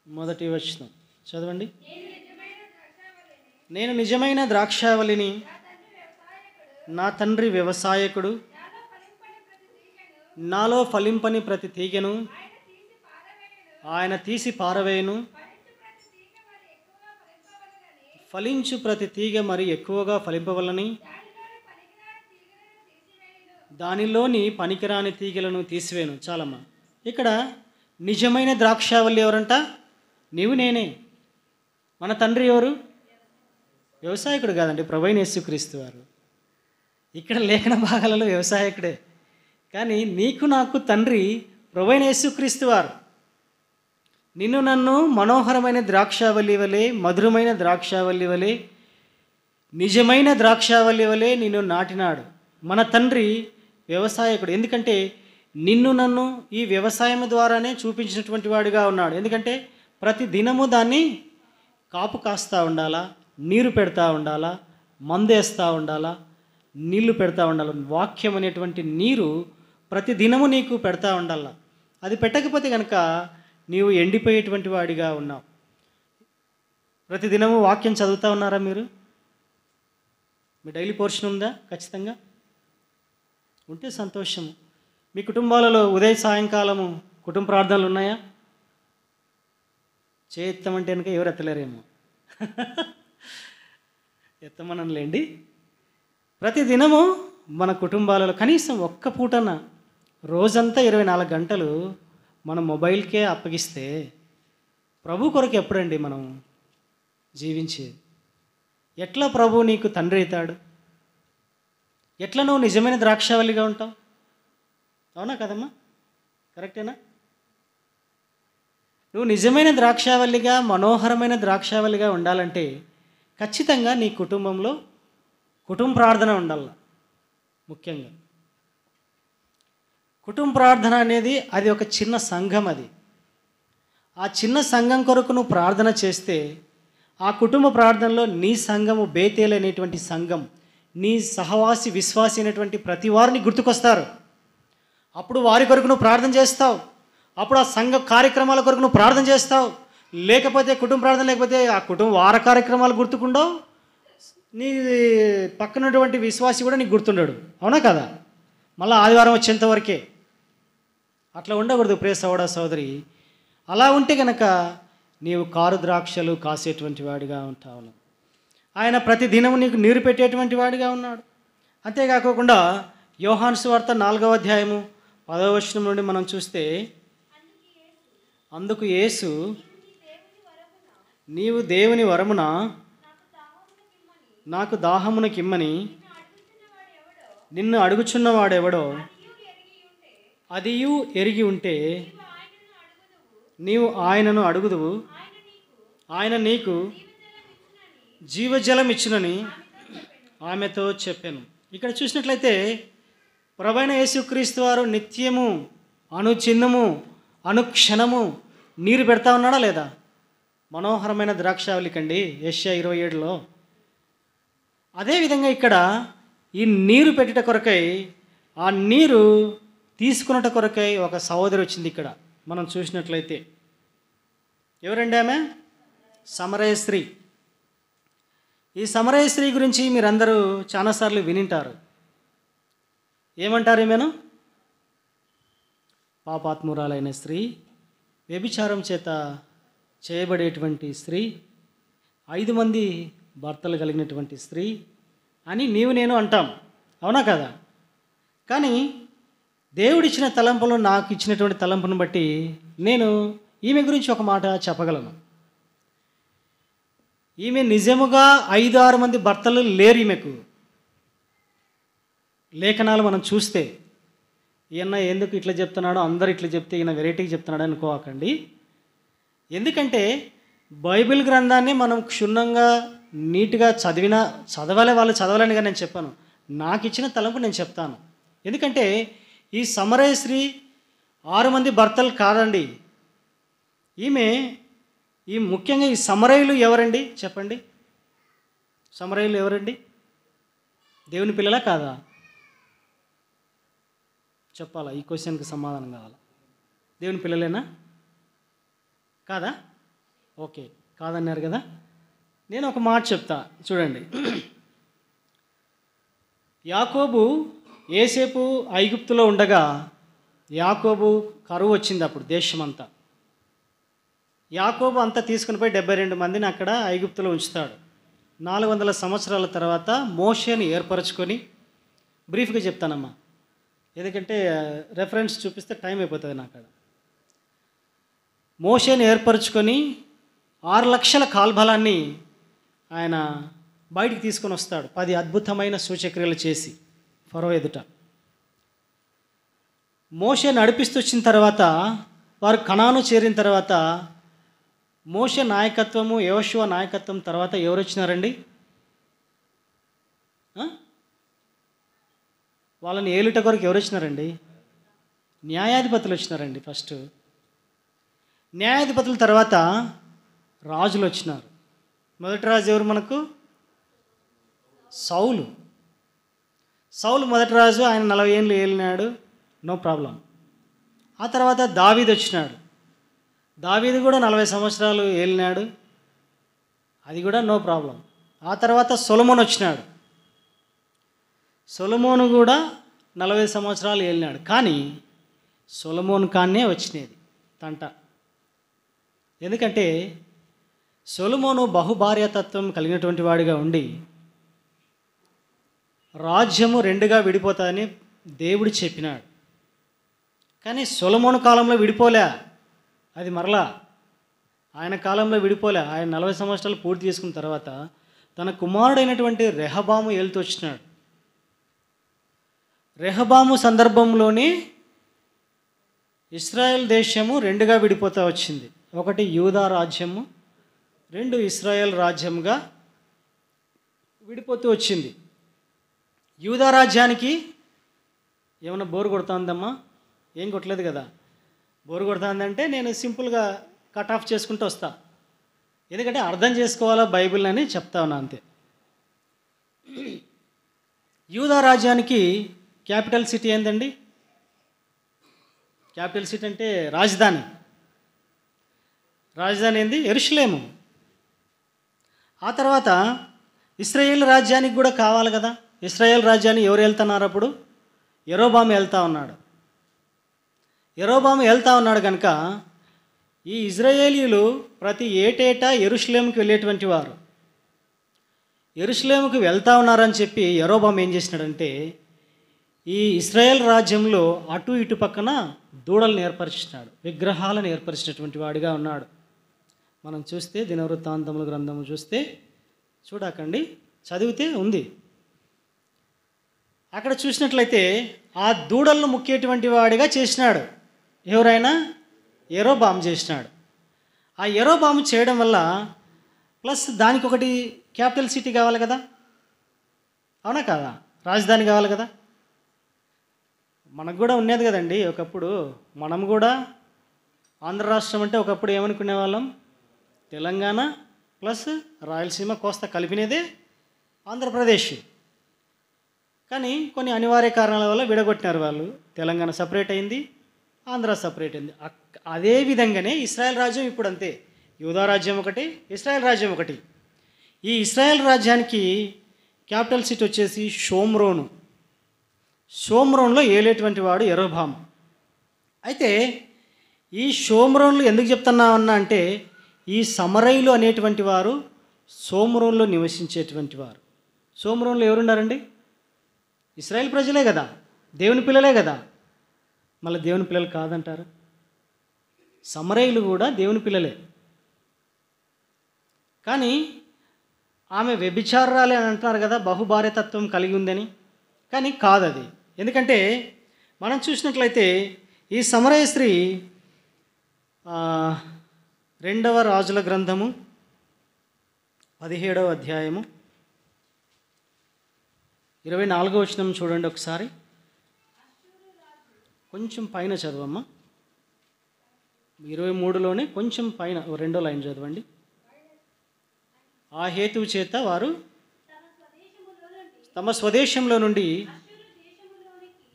1వ వచనం చదవండి. నేను నిజమైన ద్రాక్షావల్లిని, నా తండ్రి వ్యవసాయకుడు, నాలో ఫలింపని ప్రతి తీగను ఆయన తీసి పారవేయును. ఫలించు ప్రతి తీగ మరి ఎక్కువగా ఫలింపవలని దానిలోని పనికిరాని తీగలను తీసివేను. చాలమ్మా, ఇక్కడ నిజమైన ద్రాక్షావల్లి ఎవరంట? నీవు, నేనే. మన తండ్రి ఎవరు? వ్యవసాయకుడు కాదండి, ప్రభు అయిన యేసుక్రీస్తు వారు. ఇక్కడ లేఖన భాగాలలో వ్యవసాయకుడే, కానీ నీకు నాకు తండ్రి ప్రభు అయిన యేసుక్రీస్తు వారు. నిన్ను నన్ను మనోహరమైన ద్రాక్షావల్లి వలె, మధురమైన ద్రాక్షావల్లి వలె, నిజమైన ద్రాక్షావల్లి వలె నిన్ను నాటినాడు. మన తండ్రి వ్యవసాయకుడు. ఎందుకంటే నిన్ను నన్ను ఈ వ్యవసాయం ద్వారానే చూపించినటువంటి వాడిగా ఉన్నాడు. ఎందుకంటే ప్రతి దినము దాన్ని కాపు కాస్తూ ఉండాలా, నీరు పెడతా ఉండాలా, మందేస్తూ ఉండాలా, నీళ్లు పెడతా ఉండాలి. వాక్యం అనేటువంటి నీరు ప్రతి దినము నీకు పెడతా ఉండాలా. అది పెట్టకపోతే కనుక నీవు ఎండిపోయేటువంటి వాడిగా ఉన్నావు. ప్రతి దినము వాక్యం చదువుతూ ఉన్నారా మీరు? మీ డైలీ పోర్షన్ ఉందా? ఖచ్చితంగా ఉంటే సంతోషము. మీ కుటుంబాలలో ఉదయ సాయంకాలము కుటుంబ ప్రార్థనలు ఉన్నాయా? చేస్తామంటే కనుక ఎవరు ఎత్తలేరేమో. ఎత్తమనలేండి. ప్రతి దినము మన కుటుంబాలలో కనీసం ఒక్క పూటన రోజంతా 24 గంటలు మన మొబైల్కే అప్పగిస్తే ప్రభు కొరకు ఎప్పుడండి మనం జీవించేది? ఎట్లా ప్రభు నీకు తండ్రి అవుతాడు? ఎట్లా నువ్వు నిజమైన ద్రాక్షావల్లిగా ఉంటావు? అవునా కదమ్మా? కరెక్టేనా? నువ్వు నిజమైన ద్రాక్షావల్లిగా, మనోహరమైన ద్రాక్షావల్లిగా ఉండాలంటే ఖచ్చితంగా నీ కుటుంబంలో కుటుంబ ప్రార్థన ఉండాలి. ముఖ్యంగా కుటుంబ ప్రార్థన అనేది అది ఒక చిన్న సంఘం. అది ఆ చిన్న సంఘం కొరకు నువ్వు ప్రార్థన చేస్తే ఆ కుటుంబ ప్రార్థనలో నీ సంఘము బేతేలు అనేటువంటి సంఘం, నీ సహవాసి విశ్వాసి అయినటువంటి ప్రతి వారిని గుర్తుకొస్తారు. అప్పుడు వారి కొరకు నువ్వు ప్రార్థన చేస్తావు. అప్పుడు ఆ సంఘ కార్యక్రమాల కొరకు నువ్వు ప్రార్థన చేస్తావు. లేకపోతే కుటుంబ ప్రార్థన లేకపోతే ఆ కుటుంబ వార కార్యక్రమాలు గుర్తుకుండవు. నీ పక్కనటువంటి విశ్వాసి కూడా నీకు గుర్తుండడు. అవునా కదా? మళ్ళీ ఆదివారం వచ్చేంతవరకే. అట్లా ఉండకూడదు ప్రియ సోదర సోదరి. అలా ఉంటే కనుక నీవు కారు ద్రాక్షలు కాసేటువంటి వాడిగా ఉంటావు. ఆయన ప్రతి దినము నీకు నీరు పెట్టేటువంటి వాడిగా ఉన్నాడు. అంతేకాకుండా యోహాను సువార్త 4వ అధ్యాయము 10వ వచనం నుండి మనం చూస్తే, అందుకు యేసు, నీవు దేవుని వరమున నాకు దాహమునకిమ్మని నిన్ను అడుగుచున్నవాడెవడో అదియు ఎరిగి ఉంటే నీవు ఆయనను అడుగుదువు, ఆయన నీకు జీవజలం ఇచ్చునని ఆమెతో చెప్పాను. ఇక్కడ చూసినట్లయితే ప్రభువైన యేసుక్రీస్తు వారు నిత్యము, అనుచిన్నము, అనుక్షణము నీరు పెడతా ఉన్నాడా లేదా? మనోహరమైన ద్రాక్షావళికండి యెషయా 27లో. అదేవిధంగా ఇక్కడ ఈ నీరు పెట్టుట కొరకై, ఆ నీరు తీసుకున్నట కొరకై ఒక సహోదరి వచ్చింది. ఇక్కడ మనం చూసినట్లయితే ఎవరండి ఆమె? సమరయ స్త్రీ. ఈ సమరయ స్త్రీ గురించి మీరందరూ చాలాసార్లు వినింటారు. ఏమంటారు ఈమెను? పాపాత్మురాలైన స్త్రీ, వ్యభిచారం చేత చేయబడేటువంటి స్త్రీ, 5 మంది భర్తలు కలిగినటువంటి స్త్రీ అని నీవు నేను అంటాం. అవునా కదా? కానీ దేవుడిచ్చిన తలంపులు, నాకు ఇచ్చినటువంటి తలంపును బట్టి నేను ఈమె గురించి ఒక మాట చెప్పగలను. ఈమె నిజముగా 5-6 మంది భర్తలు లేరు ఈమెకు. లేఖనాలు మనం చూస్తే ఈయన ఎందుకు ఇట్లా చెప్తున్నాడో, అందరు ఇట్లా చెప్తే ఈయన వెరైటీగా చెప్తున్నాడు అనుకోకండి. ఎందుకంటే బైబిల్ గ్రంథాన్ని మనం క్షుణ్ణంగా నీట్గా చదవాలి, వాళ్ళు చదవాలని కానీ నేను చెప్పాను. నాకు ఇచ్చిన తలంపు నేను చెప్తాను. ఎందుకంటే ఈ సమరయ స్త్రీ 6 మంది భర్తలు కాదండి. ఈ ముఖ్యంగా ఈ సమరయులు ఎవరండి చెప్పండి? సమరయులు ఎవరండి? దేవుని పిల్లలా కాదా? చెప్పాలా? ఈ క్వశ్చన్కి సమాధానం కావాలా? దేవుని పిల్లలేనా కాదా? ఓకే, కాదన్నారు కదా. నేను ఒక మాట చెప్తా చూడండి. యాకోబు యోసేపు ఐగుప్తులో ఉండగా యాకోబు కరువు వచ్చింది. అప్పుడు దేశమంతా యాకోబు అంతా తీసుకుని పోయి 72 మందిని అక్కడ ఐగుప్తులో ఉంచుతాడు. 400 సంవత్సరాల తర్వాత మోషేని ఏర్పరచుకొని, బ్రీఫ్గా చెప్తానమ్మా ఎందుకంటే రెఫరెన్స్ చూపిస్తే టైం అయిపోతుంది నాకు. అక్కడ మోషేని ఏర్పరచుకొని 6 లక్షల కాల్బలాన్ని ఆయన బయటికి తీసుకొని వస్తాడు. 10 అద్భుతమైన సూచక్రియలు చేసి ఫరో ఎదుట. మోషే నడిపిస్తూ వచ్చిన తర్వాత, వారు కనాను చేరిన తర్వాత, మోషే నాయకత్వము, యెహోషువ నాయకత్వం తర్వాత ఎవరు వచ్చినారండి? వాళ్ళని ఏలుట కొరకు ఎవరు వచ్చినారండి? న్యాయాధిపతులు వచ్చినారండి. ఫస్ట్ న్యాయాధిపతుల తర్వాత రాజులు వచ్చినారు. మొదటి రాజు ఎవరు మనకు? సౌలు. మొదటి రాజు, ఆయన 40 ఏళ్ళు ఏలినాడు, నో ప్రాబ్లం. ఆ తర్వాత దావీదు వచ్చినాడు. దావీదు కూడా 40 సంవత్సరాలు ఏలినాడు, అది కూడా నో ప్రాబ్లం. ఆ తర్వాత సొలొమోను వచ్చినాడు. సొలొమోను కూడా 40 సంవత్సరాలు ఏలినాడు. కానీ సొలొమోను కాన్నే వచ్చినది తంట. ఎందుకంటే సొలొమోను బహుభార్యాతత్వం కలిగినటువంటి వాడిగా ఉండి రాజ్యము రెండుగా విడిపోతాదని దేవుడు చెప్పినాడు. కానీ సొలొమోను కాలంలో విడిపోలే, అది మరలా ఆయన కాలంలో విడిపోలే. ఆయన 40 సంవత్సరాలు పూర్తి చేసుకున్న తర్వాత తన కుమారుడైనటువంటి రెహబాము ఏలుతూ వచ్చినాడు. రెహబాము సందర్భంలోనే ఇశ్రాయేల్ దేశము రెండుగా విడిపోతూ వచ్చింది. ఒకటి యూదా రాజ్యము, రెండు ఇశ్రాయేల్ రాజ్యంగా విడిపోతూ వచ్చింది. యూదా రాజ్యానికి ఏమైనా బోరు కొడుతుందమ్మా? ఏం కొట్టలేదు కదా. బోరు కొడుతుందంటే నేను సింపుల్గా కట్ ఆఫ్ చేసుకుంటూ వస్తా, ఎందుకంటే అర్థం చేసుకోవాలా బైబిల్ అని చెప్తా ఉన్నా అంతే. యూదా రాజ్యానికి క్యాపిటల్ సిటీ ఏందండి? క్యాపిటల్ సిటీ అంటే రాజధాని. రాజధాని ఏంది? యెరూషలేము. ఆ తర్వాత ఇశ్రాయేల్ రాజ్యానికి కూడా కావాలి కదా. ఇశ్రాయేల్ రాజ్యాన్ని ఎవరు వెళ్తున్నారు అప్పుడు? యెరోబాము వెళ్తా ఉన్నాడు. యెరోబాము వెళ్తా ఉన్నాడు కనుక ఈ ఇజ్రాయేలీలు ప్రతి ఏటేటా యెరూషలేముకి వెళ్ళేటువంటి వారు. యెరూషలేముకి వెళ్తా ఉన్నారని చెప్పి యెరోబాము ఏం చేసినాడంటే ఈ ఇశ్రాయేల్ రాజ్యంలో అటు ఇటు పక్కన దూడలను ఏర్పరిచినాడు, విగ్రహాలను ఏర్పరిచినటువంటి వాడిగా ఉన్నాడు. మనం చూస్తే దినవృత్తాంతముల గ్రంథము చూస్తే చూడకండి, చదివితే ఉంది. అక్కడ చూసినట్లయితే ఆ దూడలను ముక్కేటువంటి వాడిగా చేసినాడు. ఎవరైనా? యెరోబాము చేసినాడు. ఆ యెరోబాము చేయడం వల్ల ప్లస్ దానికి ఒకటి క్యాపిటల్ సిటీ కావాలి కదా, అవునా కాదా? రాజధాని కావాలి కదా. మనకు కూడా ఉన్నది కదండి ఒకప్పుడు. మనం కూడా ఆంధ్ర రాష్ట్రం అంటే ఒకప్పుడు ఏమనుకునే వాళ్ళం? తెలంగాణ ప్లస్ రాయలసీమ కోస్తా కలిపినదే ఆంధ్రప్రదేశ్. కానీ కొన్ని అనివార్య కారణాల వల్ల విడగొట్టినారు వాళ్ళు. తెలంగాణ సపరేట్ అయింది, ఆంధ్ర సపరేట్ అయింది. అదే విధంగానే ఇశ్రాయేల్ రాజ్యం ఇప్పుడు అంతే. యూదా రాజ్యం ఒకటి, ఇశ్రాయేల్ రాజ్యం ఒకటి. ఈ ఇశ్రాయేల్ రాజ్యానికి క్యాపిటల్ సిటీ వచ్చేసి షోమ్రోను. షోమ్రోన్లో ఏలేటువంటి వాడు యెరోబాము. అయితే ఈ షోమ్రోన్లు ఎందుకు చెప్తున్నామన్నా అంటే ఈ సమరయులు అనేటువంటి వారు షోమ్రోన్లో నివసించేటువంటి వారు. షోమ్రోన్లో ఎవరున్నారండి? ఇశ్రాయేల్ ప్రజలే కదా, దేవుని పిల్లలే కదా. మళ్ళీ దేవుని పిల్లలు కాదంటారు? సమరయులు కూడా దేవుని పిల్లలే. కానీ ఆమె వ్యభిచారాలే అని అంటున్నారు కదా, బహుభార్యతత్వం కలిగి ఉందని. కానీ కాదు అది. ఎందుకంటే మనం చూసినట్లయితే ఈ సమరయ స్త్రీ 2వ రాజుల గ్రంథము 17వ అధ్యాయము 24వ వచనం చూడండి ఒకసారి. కొంచెం పైన చదవమ్మా. 23లోనే కొంచెం పైన 2వ లైన్ చదవండి. ఆ హేతువు చేత వారు తమ స్వదేశంలో నుండి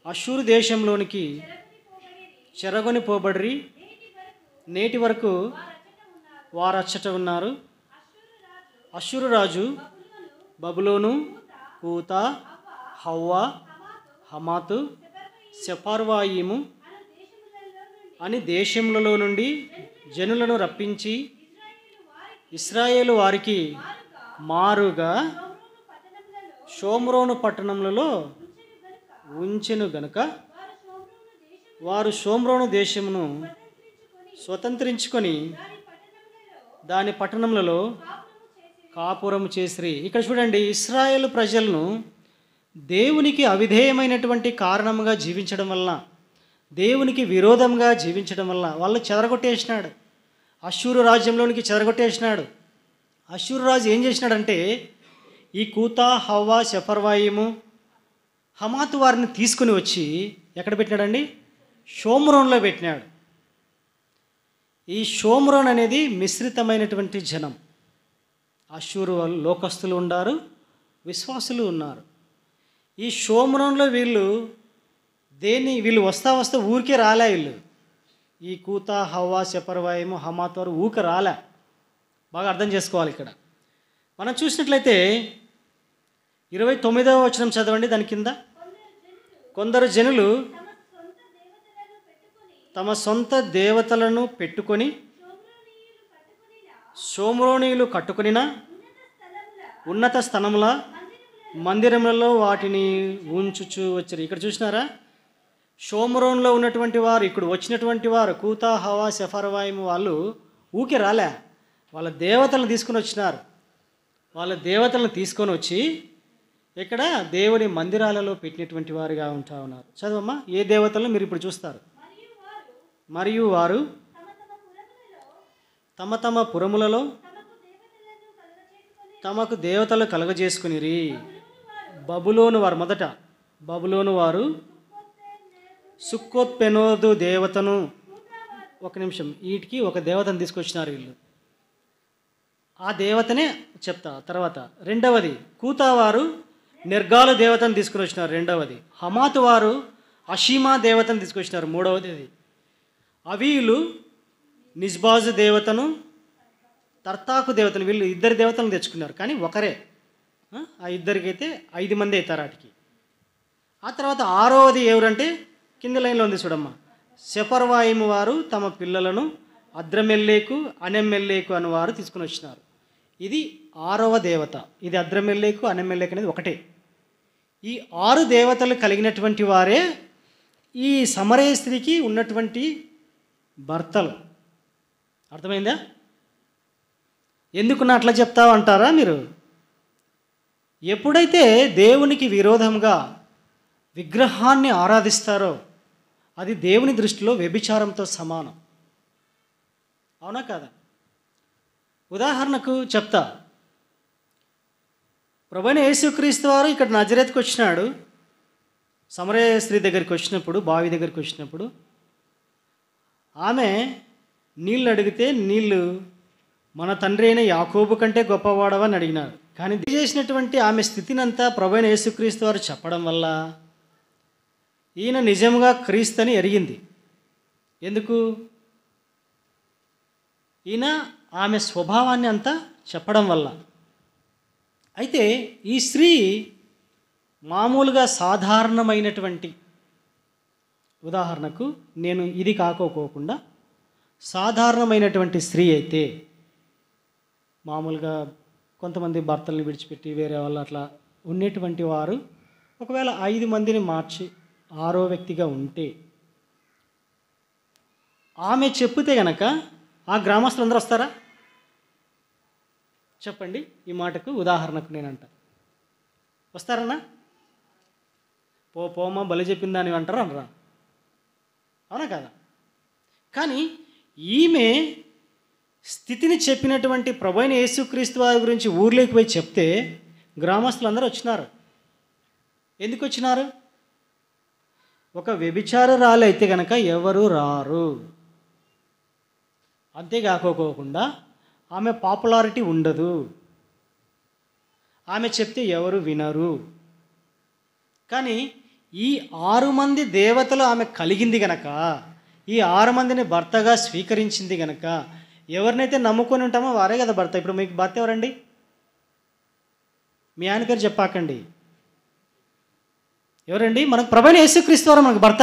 అష్షూరు దేశంలోనికి చెరగొని పోబడిరి, నేటి వరకు వారచ్చట ఉన్నారు. అష్షూరు రాజు బబులోను, కూత, హవ్వా, హమాతు, సెపర్వాయిము అని దేశములలో నుండి జనులను రప్పించి ఇశ్రాయేలు వారికి మారుగా షోమ్రోను పట్టణములలో ఉంచెను గనుక వారు షోమ్రోను దేశమును స్వతంత్రించుకొని దాని పట్టణములలో కాపురము చేసిరి. ఇక్కడ చూడండి, ఇశ్రాయేలు ప్రజలను దేవునికి అవిధేయమైనటువంటి కారణముగా జీవించడం వలన, దేవునికి విరోధంగా జీవించడం వలన వాళ్ళు చెదరగొట్టేసినాడు. అష్షూరు రాజ్యంలోనికి చెదరగొట్టేసినాడు. అష్షూరు రాజు ఏం చేసినాడంటే ఈ కూత, హవ్వా, సెపర్వాయిము, హమాతు వారిని తీసుకుని వచ్చి ఎక్కడ పెట్టినాడండి? షోమ్రోన్లో పెట్టినాడు. ఈ షోమ్రోన్ అనేది మిశ్రితమైనటువంటి జనం. అష్షూరు వాళ్ళు లోకస్తులు ఉన్నారు, విశ్వాసులు ఉన్నారు. ఈ షోమ్రోన్లో వీళ్ళు వస్తా ఊరికే రాలే. వీళ్ళు ఈ కూత, హవ్వా, సెపర్వాయిము, హమాతు వారు ఊరికే రాలే. బాగా అర్థం చేసుకోవాలి. ఇక్కడ మనం చూసినట్లయితే 29వ వచనం చదవండి. దాని కింద కొందరు జనులు తమ సొంత దేవతలను పెట్టుకొని షోమ్రోనీయులు కట్టుకొనిన ఉన్నత స్థలముల మందిరములలో వాటిని ఉంచుచూ వచ్చారు. ఇక్కడ చూసినారా, షోమ్రోన్లో ఉన్నటువంటి వారు, ఇక్కడ వచ్చినటువంటి వారు కూతా, హవా, సెఫర్వాయిము వాళ్ళు ఊకే రాలే, వాళ్ళ దేవతలను తీసుకొని వచ్చినారు. వాళ్ళ దేవతలను తీసుకొని వచ్చి ఇక్కడ దేవుని మందిరాలలో పెట్టినటువంటి వారుగా ఉంటా ఉన్నారు. చదవమ్మా, ఏ దేవతలను మీరు ఇప్పుడు చూస్తారు. మరియు వారు తమ తమ పురములలో తమకు దేవతలు కలుగజేసుకునిరి. బబులోను వారు, మొదట బబులోను వారు సుక్కోత్పెనోదు దేవతను, ఒక నిమిషం, వీటికి ఒక దేవతను తీసుకొచ్చినారు వీళ్ళు. ఆ దేవతనే చెప్తా తర్వాత. రెండవది కూతావారు నిర్గాలు దేవతను తీసుకుని వచ్చినారు. రెండవది హమాతు వారు అషీమా దేవతను తీసుకొచ్చినారు. మూడవది అది అవీలు నిజ్బాజు దేవతను, తర్తాకు దేవతను, వీళ్ళు ఇద్దరు దేవతలను తెచ్చుకున్నారు. కానీ ఒకరే, ఆ ఇద్దరికైతే 5 మంది అవుతారు వాటికి. ఆ తర్వాత ఆరవది ఎవరంటే కింది లైన్లో ఉంది చూడమ్మా, సెఫర్వాయిము వారు తమ పిల్లలను అద్రమెల్లేకు, అనెమ్మెల్లేకు అని వారు తీసుకుని వచ్చినారు. ఇది 6వ దేవత. ఇది అద్రమెల్లేకు, అనెమ్మెల్లేకు అనేది ఒకటే. ఈ 6 దేవతలు కలిగినటువంటి వారే ఈ సమరయ స్త్రీకి ఉన్నటువంటి భర్తలు. అర్థమైందా? ఎందుకు నా అట్లా చెప్తావు అంటారా మీరు? ఎప్పుడైతే దేవునికి విరోధంగా విగ్రహాన్ని ఆరాధిస్తారో అది దేవుని దృష్టిలో వ్యభిచారంతో సమానం. అవునా కాదా? ఉదాహరణకు చెప్తా, ప్రభువైన యేసుక్రీస్తు వారు ఇక్కడ నజరేతుకు వచ్చినాడు. సమరయ స్త్రీ దగ్గరికి వచ్చినప్పుడు, బావి దగ్గరికి వచ్చినప్పుడు ఆమె నీళ్ళు అడిగితే నీళ్ళు మన తండ్రి అయిన యాకోబు కంటే గొప్పవాడవని అడిగినారు. కానీ చేసినటువంటి ఆమె స్థితినంతా ప్రభువైన యేసుక్రీస్తు వారు చెప్పడం వల్ల ఈయన నిజంగా క్రీస్తు అని ఎరిగింది. ఎందుకు? ఈయన ఆమె స్వభావాన్ని అంతా చెప్పడం వల్ల. అయితే ఈ స్త్రీ మామూలుగా సాధారణమైనటువంటి, ఉదాహరణకు నేను ఇది కాకోకుండా సాధారణమైనటువంటి స్త్రీ అయితే, మామూలుగా కొంతమంది భర్తల్ని విడిచిపెట్టి వేరే వాళ్ళు అట్లా ఉండేటువంటి వారు ఒకవేళ 5 మందిని మార్చి 6వ వ్యక్తిగా ఉంటే ఆమె చెప్తే గనక ఆ గ్రామస్తులందరూ వస్తారా? చెప్పండి. ఈ మాటకు ఉదాహరణకు నేనంట, వస్తారన్నా? పోమా బలి చెప్పిందా అని అంటారా అనరా? అవునా కదా? కానీ ఈమె స్థితిని చెప్పినటువంటి ప్రభువైన యేసుక్రీస్తు వారి గురించి ఊర్లోకి పోయి చెప్తే గ్రామస్తులందరూ వచ్చినారు. ఎందుకు వచ్చినారు? ఒక వ్యభిచారురాలు అయితే కనుక ఎవరు రారు. అంతేకాకోకుండా ఆమె పాపులారిటీ ఉండదు, ఆమె చెప్తే ఎవరు వినరు. కానీ ఈ 6 మంది దేవతలు ఆమె కలిగింది గనక, ఈ 6 మందిని భర్తగా స్వీకరించింది గనక, ఎవరినైతే నమ్ముకొని ఉంటామో వారే కదా భర్త. ఇప్పుడు మీకు భర్త ఎవరండి? మీ ఆయన పేరు చెప్పాకండి. ఎవరండి? మనకు ప్రభువైన యేసుక్రీస్తు వారు మనకు భర్త.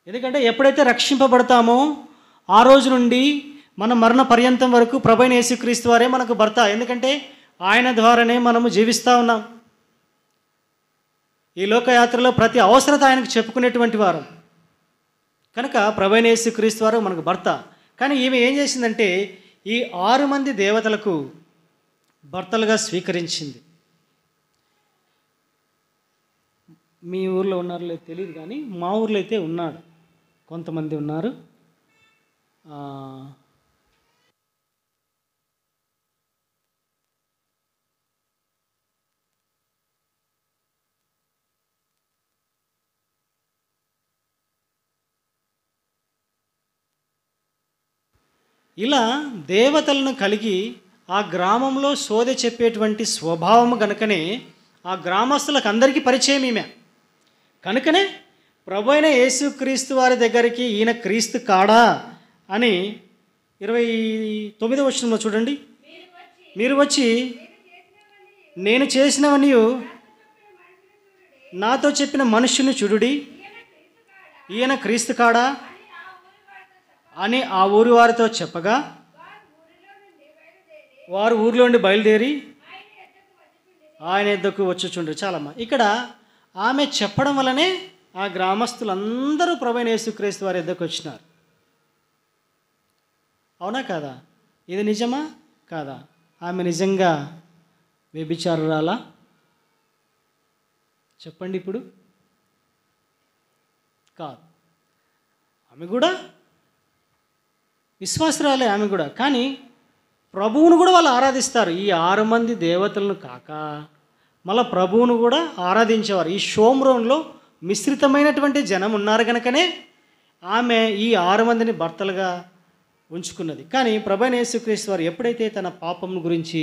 ఎందుకంటే ఎప్పుడైతే రక్షింపబడతామో ఆ రోజు నుండి మన మరణ పర్యంతం వరకు ప్రభువైన యేసుక్రీస్తు వారే మనకు భర్త. ఎందుకంటే ఆయన ద్వారానే మనము జీవిస్తూ ఉన్నాం. ఈ లోకయాత్రలో ప్రతి అవసరత ఆయనకు చెప్పుకునేటువంటి వారు కనుక ప్రభువైన యేసుక్రీస్తు వారు మనకు భర్త. కానీ ఈమె ఏం చేసిందంటే ఈ 6 మంది దేవతలకు భర్తలుగా స్వీకరించింది. మీ ఊర్లో ఉన్నారో లేదు తెలియదు, కానీ మా ఊర్లో అయితే ఉన్నాడు, కొంతమంది ఉన్నారు. ఇలా దేవతలను కలిగి ఆ గ్రామంలో సోదె చెప్పేటువంటి స్వభావం కనుకనే ఆ గ్రామస్తులకు అందరికీ పరిచయం ఈమె. కనుకనే ప్రభువైన యేసుక్రీస్తు వారి దగ్గరికి ఈయన క్రీస్తు కాడా అని 29వ వచనంలో చూడండి, మీరు వచ్చి నేను చేసినవని నాతో చెప్పిన మనుష్యుని చూడుడి, ఈయన క్రీస్తు కాడా అని ఆ ఊరి వారితో చెప్పగా వారు ఊర్లో నుండి బయలుదేరి ఆయన యొద్దకు వచ్చుచుండ్రు. చాలమ్మా, ఇక్కడ ఆమె చెప్పడం వల్లనే ఆ గ్రామస్తులందరూ ప్రభువైన యేసుక్రీస్తు వారి యొద్దకు వచ్చినారు. అవునా కాదా? ఇది నిజమా కాదా? ఆమె నిజంగా వ్యభిచారురాలా? చెప్పండి ఇప్పుడు. కాదు. ఆమె కూడా విశ్వాసురాలే, ఆమె కూడా. కానీ ప్రభువును కూడా వాళ్ళు ఆరాధిస్తారు. ఈ 6 మంది దేవతలను కాక మళ్ళీ ప్రభువును కూడా ఆరాధించేవారు. ఈ షోమ్రోన్లో మిశ్రితమైనటువంటి జనం ఉన్నారు కనుకనే ఆమె ఈ 6 మందిని భర్తలుగా ఉంచుకున్నది. కానీ ప్రభువైన యేసుక్రీస్తు వారు ఎప్పుడైతే తన పాపం గురించి,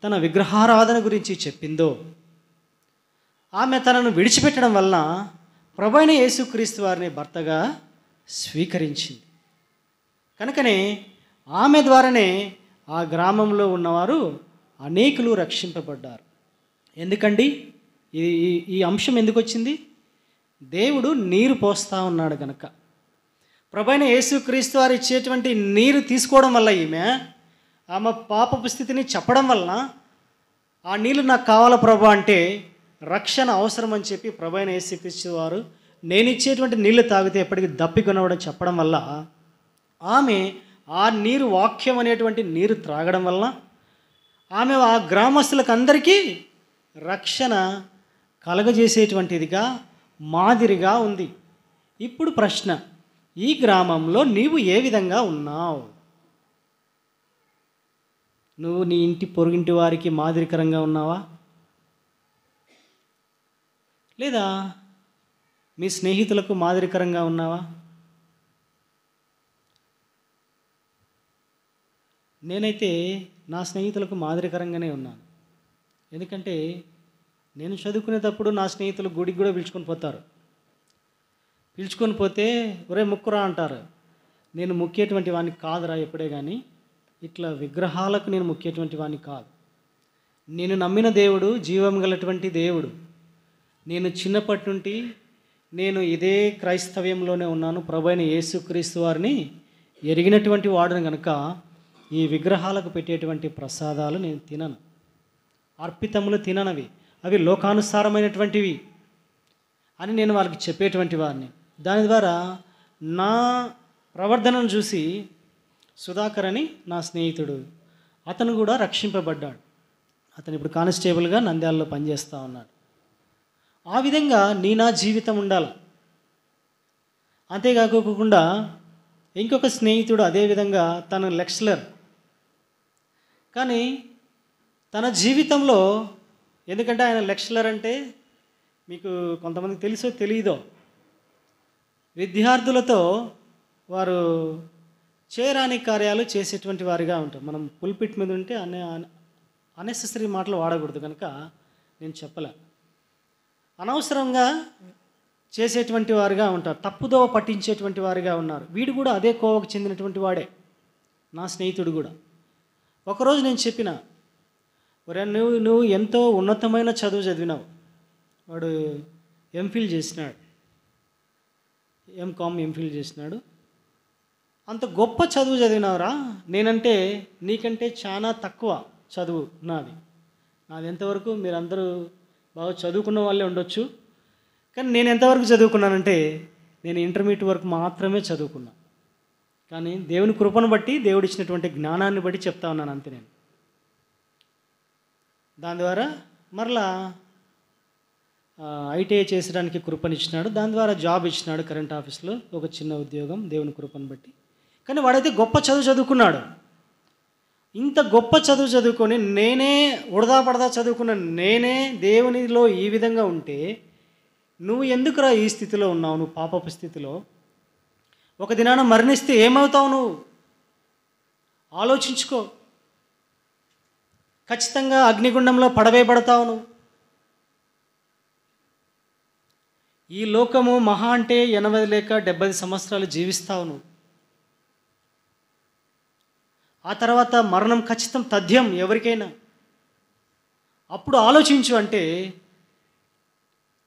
తన విగ్రహారాధన గురించి చెప్పిందో, ఆమె తనను విడిచిపెట్టడం వలన ప్రభువైన యేసుక్రీస్తు వారిని భర్తగా స్వీకరించింది. కనుకనే ఆమె ద్వారానే ఆ గ్రామంలో ఉన్నవారు అనేకులు రక్షింపబడ్డారు. ఎందుకండి ఈ అంశం ఎందుకు వచ్చింది? దేవుడు నీరు పోస్తూ ఉన్నాడు కనుక. ప్రభువైన యేసుక్రీస్తు వారు ఇచ్చేటువంటి నీరు తీసుకోవడం వల్ల ఆమె పాపపు స్థితిని చెప్పడం వలన, ఆ నీళ్ళు నాకు కావాలా ప్రభు అంటే రక్షణ అవసరం అని చెప్పి ప్రభువైన యేసుక్రీస్తు వారు నేను ఇచ్చేటువంటి నీళ్లు తాగితే ఎప్పటికీ దప్పికొనవడం చెప్పడం వల్ల ఆమె ఆ నీరు, వాక్యం అనేటువంటి నీరు త్రాగడం వలన ఆమె ఆ గ్రామస్తులకు అందరికీ రక్షణ కలగజేసేటువంటిదిగా, మాదిరిగా ఉంది. ఇప్పుడు ప్రశ్న, ఈ గ్రామంలో నీవు ఏ విధంగా ఉన్నావు? నువ్వు నీ ఇంటి పొరుగింటి వారికి మాదిరికరంగా ఉన్నావా? లేదా మీ స్నేహితులకు మాదిరికరంగా ఉన్నావా? నేనైతే నా స్నేహితులకు మాదిరికరంగానే ఉన్నాను. ఎందుకంటే నేను చదువుకునేటప్పుడు నా స్నేహితులు గుడికి కూడా పిలుచుకొని పోతారు. పిలుచుకొని పోతే ఒరే ముక్కురా అంటారు. నేను ముక్కేటువంటి వాడిని కాదురా ఎప్పుడే, కానీ ఇట్లా విగ్రహాలకు నేను ముక్కేటువంటి వాడిని కాదు. నేను నమ్మిన దేవుడు జీవం గలటువంటి దేవుడు. నేను చిన్నప్పటి నుండి నేను ఇదే క్రైస్తవ్యంలోనే ఉన్నాను. ప్రభువైన యేసుక్రీస్తు వారిని ఎరిగినటువంటి వాడును కనుక ఈ విగ్రహాలకు పెట్టేటువంటి ప్రసాదాలు నేను తినను. అర్పితములు తిననవి, అవి లోకానుసారమైనటువంటివి అని నేను వాళ్ళకి చెప్పేటువంటి వారిని. దాని ద్వారా నా ప్రవర్తనను చూసి సుధాకర్ అని నా స్నేహితుడు, అతను కూడా రక్షింపబడ్డాడు. అతను ఇప్పుడు కానిస్టేబుల్గా నంద్యాలలో పనిచేస్తూ ఉన్నాడు. ఆ విధంగా నా జీవితం ఉండాలి. అంతేకాకుండా ఇంకొక స్నేహితుడు అదేవిధంగా తను లెక్చరర్, కానీ తన జీవితంలో, ఎందుకంటే ఆయన లెక్చరర్ అంటే మీకు కొంతమందికి తెలుసో తెలియదో, విద్యార్థులతో వారు చేయరాని కార్యాలు చేసేటువంటి వారిగా ఉంటారు. మనం పుల్పిట్ మీద ఉంటే అన్నెసెసరీ మాటలు వాడకూడదు కనుక నేను చెప్పలే. అనవసరంగా చేసేటువంటి వారుగా ఉంటారు, తప్పుదోవ పట్టించేటువంటి వారుగా ఉన్నారు. వీడు కూడా అదే కోవకు చెందినటువంటి వాడే, నా స్నేహితుడు కూడా. ఒకరోజు నేను చెప్పిన, ఒరే నువ్వు ఎంతో ఉన్నతమైన చదువు చదివినావు. వాడు ఎంఫిల్ చేసినాడు, ఎంఫిల్ చేసినాడు. అంత గొప్ప చదువు చదివినావురా, నేనంటే నీకంటే చాలా తక్కువ చదువు నాది ఎంతవరకు మీరందరూ బాగా చదువుకున్న వాళ్ళే ఉండొచ్చు, కానీ నేను ఎంతవరకు చదువుకున్నానంటే నేను ఇంటర్మీడియట్ వరకు మాత్రమే చదువుకున్నా. కానీ దేవుని కృపను బట్టి, దేవుడు ఇచ్చినటువంటి జ్ఞానాన్ని బట్టి చెప్తా ఉన్నాను అంతే. నేను దాని ద్వారా మరలా ఐటీఐ చేసడానికి కృపనిచ్చినాడు. దాని ద్వారా జాబ్ ఇచ్చినాడు కరెంట్ ఆఫీస్లో, ఒక చిన్న ఉద్యోగం, దేవుని కృపను బట్టి. కానీ వాడైతే గొప్ప చదువు చదువుకున్నాడు. ఇంత గొప్ప చదువు చదువుకొని నేనే ఉడదా చదువుకున్న నేనే దేవునిలో ఈ విధంగా ఉంటే నువ్వు ఎందుకురా ఈ స్థితిలో ఉన్నావు? నువ్వు పాపపు స్థితిలో ఒక దినాన మరణిస్తే ఏమవుతావు? నువ్వు ఆలోచించుకో. ఖచ్చితంగా అగ్నిగుండంలో పడవేయబడతావు నువ్వు. ఈ లోకము మహా అంటే 80 లేక 70 సంవత్సరాలు జీవిస్తావు నువ్వు. ఆ తర్వాత మరణం ఖచ్చితం, తథ్యం ఎవరికైనా. అప్పుడు ఆలోచించు అంటే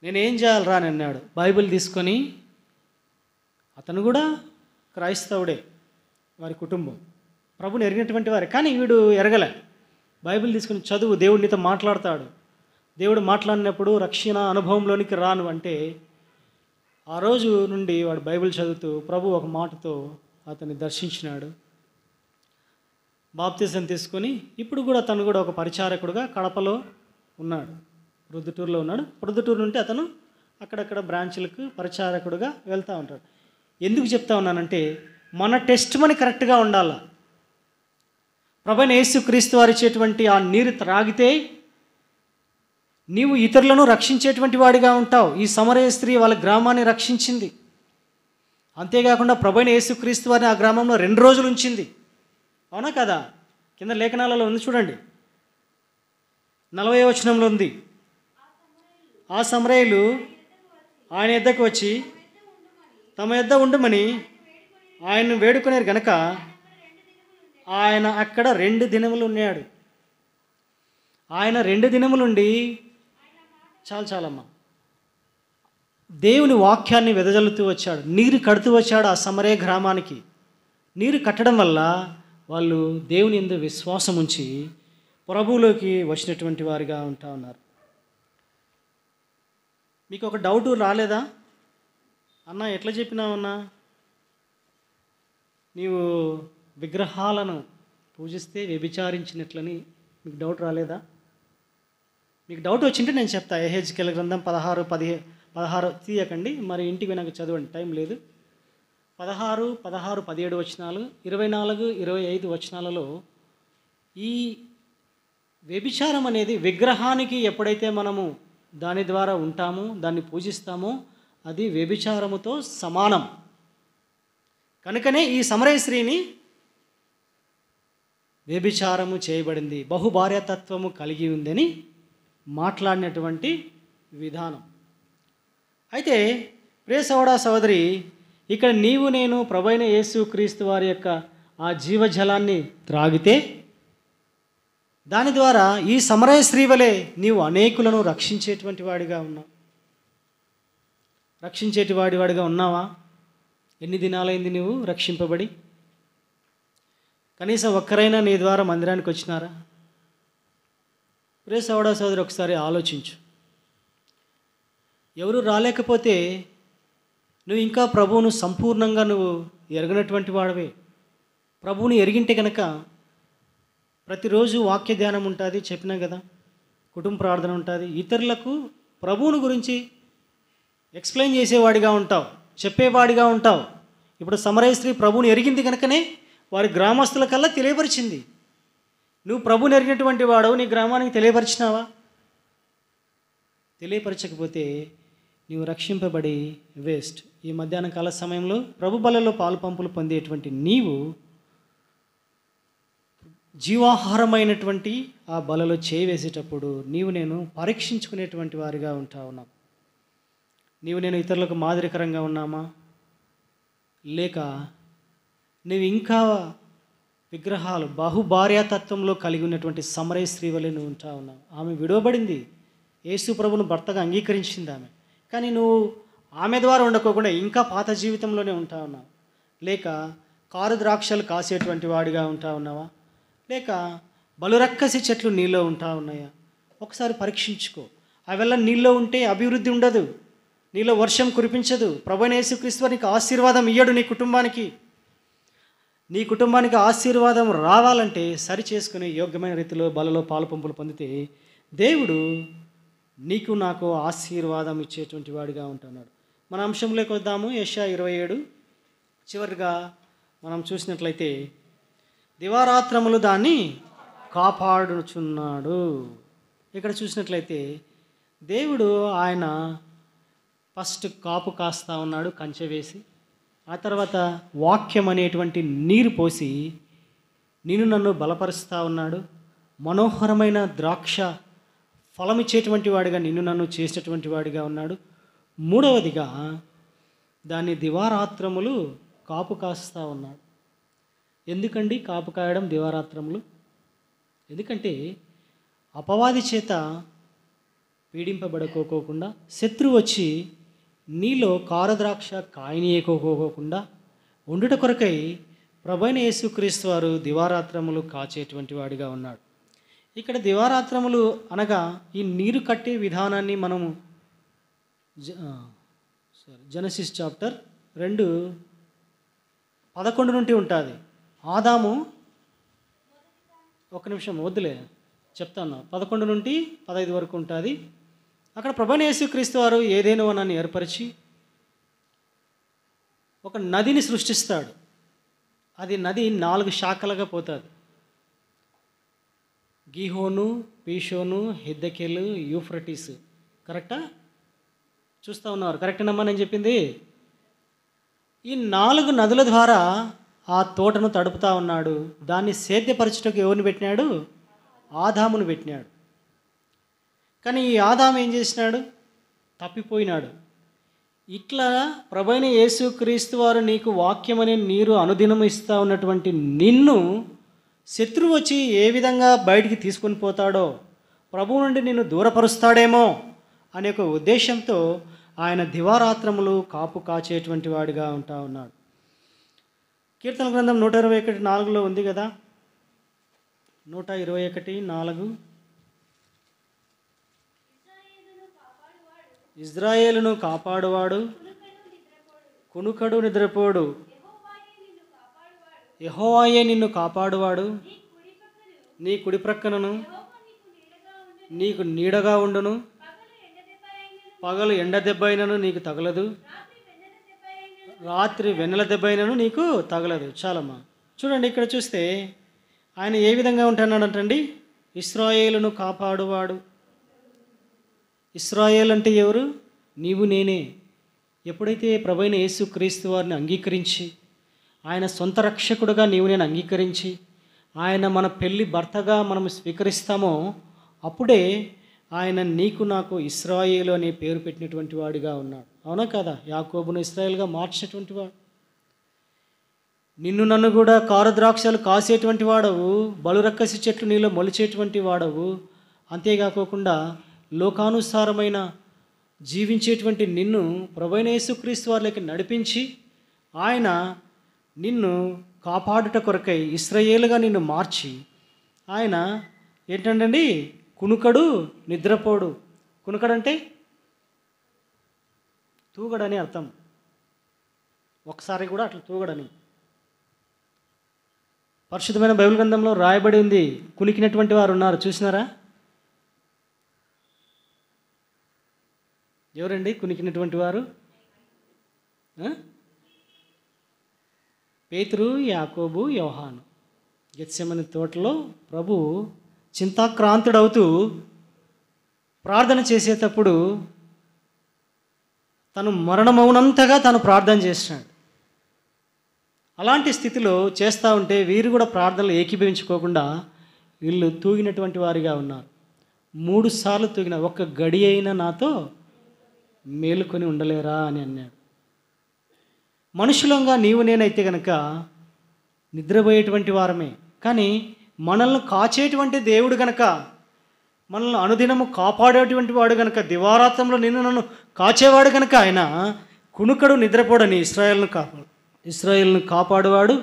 నేనేం చేయాలరా అని అన్నాడు. బైబిల్ తీసుకొని, అతను కూడా క్రైస్తవుడే, వారి కుటుంబం ప్రభుని ఎరిగినటువంటి వారే, కానీ వీడు ఎరగలే. బైబిల్ తీసుకుని చదువు, దేవుడు నీతో మాట్లాడతాడు. దేవుడు మాట్లాడినప్పుడు రక్షణ అనుభవంలోనికి రాను అంటే ఆ రోజు నుండి వాడు బైబిల్ చదువుతూ ప్రభు ఒక మాటతో అతన్ని దర్శించినాడు. బాప్తిజం తీసుకొని ఇప్పుడు కూడా తను కూడా ఒక పరిచారకుడుగా కడపలో ఉన్నాడు, ప్రొద్దుటూరులో ఉన్నాడు. ప్రొద్దుటూరు నుండి అతను అక్కడక్కడ బ్రాంచ్లకు పరిచారకుడుగా వెళ్తూ ఉంటాడు. ఎందుకు చెప్తా ఉన్నానంటే మన టెస్ట్ మనీ కరెక్ట్గా ఉండాలా. ప్రభువైన యేసుక్రీస్తు వారు ఇచ్చేటువంటి ఆ నీరు త్రాగితే నీవు ఇతరులను రక్షించేటువంటి వాడిగా ఉంటావు. ఈ సమరయ స్త్రీ వాళ్ళ గ్రామాన్ని రక్షించింది. అంతేకాకుండా ప్రభువైన యేసుక్రీస్తు వారిని ఆ గ్రామంలో 2 రోజులు ఉంచింది. అవునా కదా? కింద లేఖనాలలో ఉంది చూడండి, 40వ వచనంలో ఉంది. ఆ సమరయులు ఆయన యొద్దకు వచ్చి తమ యొద్ద ఉండమని ఆయన్ను వేడుకునేరు గనక ఆయన అక్కడ 2 దినములు ఉన్నాడు. ఆయన 2 దినములుండి చాలమ్మా దేవుని వాక్యాన్ని వెదజల్లుతూ వచ్చాడు, నీరు కడుతూ వచ్చాడు ఆ సమరయ గ్రామానికి. నీరు కట్టడం వల్ల వాళ్ళు దేవుని యందు విశ్వాసం ఉంచి ప్రభువులోకి వచ్చినటువంటి వారిగా ఉంటా ఉన్నారు. మీకు ఒక డౌట్ రాలేదా? అన్న ఎట్లా చెప్పినావన్నా, నీవు విగ్రహాలను పూజిస్తే వ్యభిచారించినట్లని మీకు డౌట్ రాలేదా? మీకు డౌట్ వచ్చింటే నేను చెప్తా. యెహెజ్కేలు గ్రంథం 16 తీయకండి, మరి ఇంటికి వెనక చదవండి, టైం లేదు. 16, 17 వచనాలు, 24, 25 వచనాలలో ఈ వ్యభిచారం అనేది విగ్రహానికి ఎప్పుడైతే మనము దాని ద్వారా ఉంటామో, దాన్ని పూజిస్తామో అది వ్యభిచారముతో సమానం. కనుకనే ఈ సమరయ స్త్రీని వ్యభిచారము చేయబడింది, బహుభార్యాతత్వము కలిగి ఉందని మాట్లాడినటువంటి విధానం. అయితే ప్రియ సోదరా సోదరి, ఇక్కడ నీవు నేను ప్రభువైన యేసుక్రీస్తు వారి యొక్క ఆ జీవజలాన్ని త్రాగితే దాని ద్వారా ఈ సమరయ స్త్రీ వలె నీవు అనేకులను రక్షించేటువంటి వాడిగా ఉన్నావు. వాడిగా ఉన్నావా? ఎన్ని దినాలైంది నువ్వు రక్షింపబడి? కనీసం ఒక్కరైనా నీ ద్వారా మందిరానికి వచ్చినారా? ప్రియ సోదరా సోదరి, ఒకసారి ఆలోచించు. ఎవరు రాలేకపోతే నువ్వు ఇంకా ప్రభువును సంపూర్ణంగా నువ్వు ఎరగనటువంటి వాడివే. ప్రభువుని ఎరిగింటే కనుక ప్రతిరోజు వాక్య ధ్యానం ఉంటుంది, చెప్పినా కదా, కుటుంబ ప్రార్థన ఉంటుంది, ఇతరులకు ప్రభువుని గురించి ఎక్స్ప్లెయిన్ చేసేవాడిగా ఉంటావు, చెప్పేవాడిగా ఉంటావు. ఇప్పుడు సమరయ స్త్రీ ప్రభువుని ఎరిగింది కనుకనే వారి గ్రామస్తుల కల్లా తెలియపరిచింది. నువ్వు ప్రభువుని ఎరిగినటువంటి వాడవు, నీ గ్రామానికి తెలియపరిచినావా? తెలియపరచకపోతే నీవు రక్షింపబడి వేస్ట్. ఈ మధ్యాహ్న కాల సమయంలో ప్రభు బలలో పాలు పంపులు పొందేటువంటి నీవు జీవాహారమైనటువంటి ఆ బలలో చేయి వేసేటప్పుడు నీవు నేను పరీక్షించుకునేటువంటి వారిగా ఉంటా ఉన్నాం. నీవు నేను ఇతరులకు మాదిరికరంగా ఉన్నామా, లేక నువ్వు ఇంకా విగ్రహాలు బహుభార్యాతత్వంలో కలిగి ఉన్నటువంటి సమరయ స్త్రీ వలె నువ్వు ఉంటా ఉన్నావు. ఆమె విడవబడింది, యేసు ప్రభువును భర్తగా అంగీకరించింది ఆమె, కానీ నువ్వు ఆమె ద్వారా ఉండకోకుండా ఇంకా పాత జీవితంలోనే ఉంటా ఉన్నావు. లేక కారు ద్రాక్షలు కాసేటువంటి వాడిగా ఉంటా ఉన్నావా, లేక బలురక్కసి చెట్లు నీలో ఉంటా ఉన్నాయా? ఒకసారి పరీక్షించుకో. అవెల్ల నీలో ఉంటే అభివృద్ధి ఉండదు, నీలో వర్షం కురిపించదు. ప్రభువైన యేసుక్రీస్తు నీకు ఆశీర్వాదం ఇయ్యడు. నీ కుటుంబానికి ఆశీర్వాదం రావాలంటే సరి చేసుకుని యోగ్యమైన రీతిలో బలలో పాలు పంపులు పొందితే దేవుడు నీకు నాకు ఆశీర్వాదం ఇచ్చేటువంటి వాడిగా ఉంటున్నాడు. మన అంశంలోకి వద్దాము. యెషయా 27 చివరిగా మనం చూసినట్లయితే దివారాత్రములు దాన్ని కాపాడుచున్నాడు. ఇక్కడ చూసినట్లయితే దేవుడు ఆయన ఫస్ట్ కాపు కాస్తా ఉన్నాడు, కంచె వేసి, ఆ తర్వాత వాక్యం అనేటువంటి నీరు పోసి నిన్ను నన్ను బలపరుస్తూ ఉన్నాడు. మనోహరమైన ద్రాక్ష ఫలమిచ్చేటువంటి వాడిగా నిన్ను నన్ను చేసేటువంటి వాడిగా ఉన్నాడు. మూడవదిగా దాన్ని దివారాత్రములు కాపు కాస్తా ఉన్నాడు. ఎందుకండి కాపు కాయడం దివారాత్రములు? ఎందుకంటే అపవాది చేత పీడింపబడుకోకుండా, శత్రువు వచ్చి నీలో కారద్రాక్ష కాయనీయకోకోకుండా ఉండుట కొరకై ప్రభువైన యేసుక్రీస్తు వారు దివారాత్రములు కాచేటువంటి వాడిగా ఉన్నాడు. ఇక్కడ దివారాత్రములు అనగా ఈ నీరు కట్టే విధానాన్ని మనము జెనసిస్ చాప్టర్ 2:11 నుండి ఉంటుంది. ఆదాము, ఒక నిమిషం వద్దులే చెప్తాను, 11 నుండి 15 వరకు ఉంటుంది. అక్కడ ప్రభువైన యేసుక్రీస్తు వారు ఏదైనా వనాన్ని ఏర్పరిచి ఒక నదిని సృష్టిస్తాడు. అది నది 4 శాఖలుగా పోతుంది. Gihon, Pishon, Hiddekel, Euphrates. కరెక్టా? చూస్తూ ఉన్నారు కరెక్టేనమ్మా నేను చెప్పింది? ఈ 4 నదుల ద్వారా ఆ తోటను తడుపుతూ ఉన్నాడు. దాన్ని సేద్యపరచుటకు ఎవరిని పెట్టినాడు? ఆదామును పెట్టినాడు. కానీ ఈ ఆదాము ఏం చేసినాడు? తప్పిపోయినాడు. ఇట్లా ప్రభువైన యేసుక్రీస్తు వారు నీకు వాక్యం అనే నీరు అనుదినం ఇస్తూ ఉన్నటువంటి నిన్ను శత్రువు వచ్చి ఏ విధంగా బయటికి తీసుకొని పోతాడో, ప్రభువు నుండి నిన్ను దూరపరుస్తాడేమో అనే ఒక ఉద్దేశంతో ఆయన దివారాత్రములు కాపు కాచేటువంటి వాడిగా ఉంటా ఉన్నాడు. కీర్తన గ్రంథం 121:4 ఉంది కదా. 121:4 ఇజ్రాయేలును కాపాడువాడు కునుకడు నిద్రపోడు, యెహోవాయే నిన్ను కాపాడువాడు, నీ కుడి ప్రక్కనను నీకు నీడగా ఉండును, పగలు ఎండ దెబ్బ అయినను నీకు తగలదు, రాత్రి వెన్నెల దెబ్బ అయినను నీకు తగలదు. చాలమ్మా. చూడండి ఇక్కడ చూస్తే ఆయన ఏ విధంగా ఉంటున్నాడంటండి? ఇశ్రాయేలును కాపాడువాడు. ఇశ్రాయేల్ అంటే ఎవరు? నీవు నేనే. ఎప్పుడైతే ప్రభువైన యేసుక్రీస్తు వారిని అంగీకరించి ఆయన సొంత రక్షకుడుగా నీవు నేను అంగీకరించి ఆయన మన పెళ్లి భర్తగా మనం స్వీకరిస్తామో అప్పుడే ఆయన నీకు నాకు ఇశ్రాయేలు అనే పేరు పెట్టినటువంటి వాడిగా ఉన్నాడు. అవునా కదా? యాకోబును ఇశ్రాయేల్గా మార్చినటువంటి వాడు. నిన్ను నన్ను కూడా కారుద్రాక్షలు కాసేటువంటి వాడవు, బలురక్కసి చెట్లు నీలో మొలిచేటువంటి వాడవు. అంతేకాకుండా లోకానుసారమైన జీవించేటువంటి నిన్ను ప్రభువైన యేసుక్రీస్తు వారిలోకి నడిపించి ఆయన నిన్ను కాపాడుట కొరకై ఇశ్రాయేలుగా నిన్ను మార్చి ఆయన ఏంటండి కునుకడు నిద్రపోడు. కునుకడంటే తూగడని అర్థం. ఒకసారి కూడా అట్లా తూగడని పరిశుద్ధమైన బైబిల్ గ్రంథంలో రాయబడి ఉంది. కునికినటువంటి వారు ఉన్నారు, చూసినారా? ఎవరండి కునికినటువంటి వారు? పేతురు, యాకోబు, యోహాను. గెత్సెమని తోటలో ప్రభు చింతాక్రాంతుడవుతూ ప్రార్థన చేసేటప్పుడు తను మరణమవునంతగా తను ప్రార్థన చేసినాడు. అలాంటి స్థితిలో చేస్తూ ఉంటే వీరు కూడా ప్రార్థనలు ఏకీభవించుకోకుండా వీళ్ళు తూగినటువంటి వారిగా ఉన్నారు. 3 సార్లు తూగిన, ఒక్క గడి అయినా నాతో మేలుకొని ఉండలేరా అని అన్నాడు. మనుషులంగా నీవు నేనైతే కనుక నిద్రపోయేటువంటి వారమే. కానీ మనల్ని కాచేటువంటి దేవుడు కనుక, మనల్ని అనుదినము కాపాడేటువంటి వాడు కనుక, దివారాత్రంలో నిన్ను నన్ను కాచేవాడు కనుక ఆయన కునుకడు నిద్రపోడని ఇశ్రాయేలును కాపాడువాడు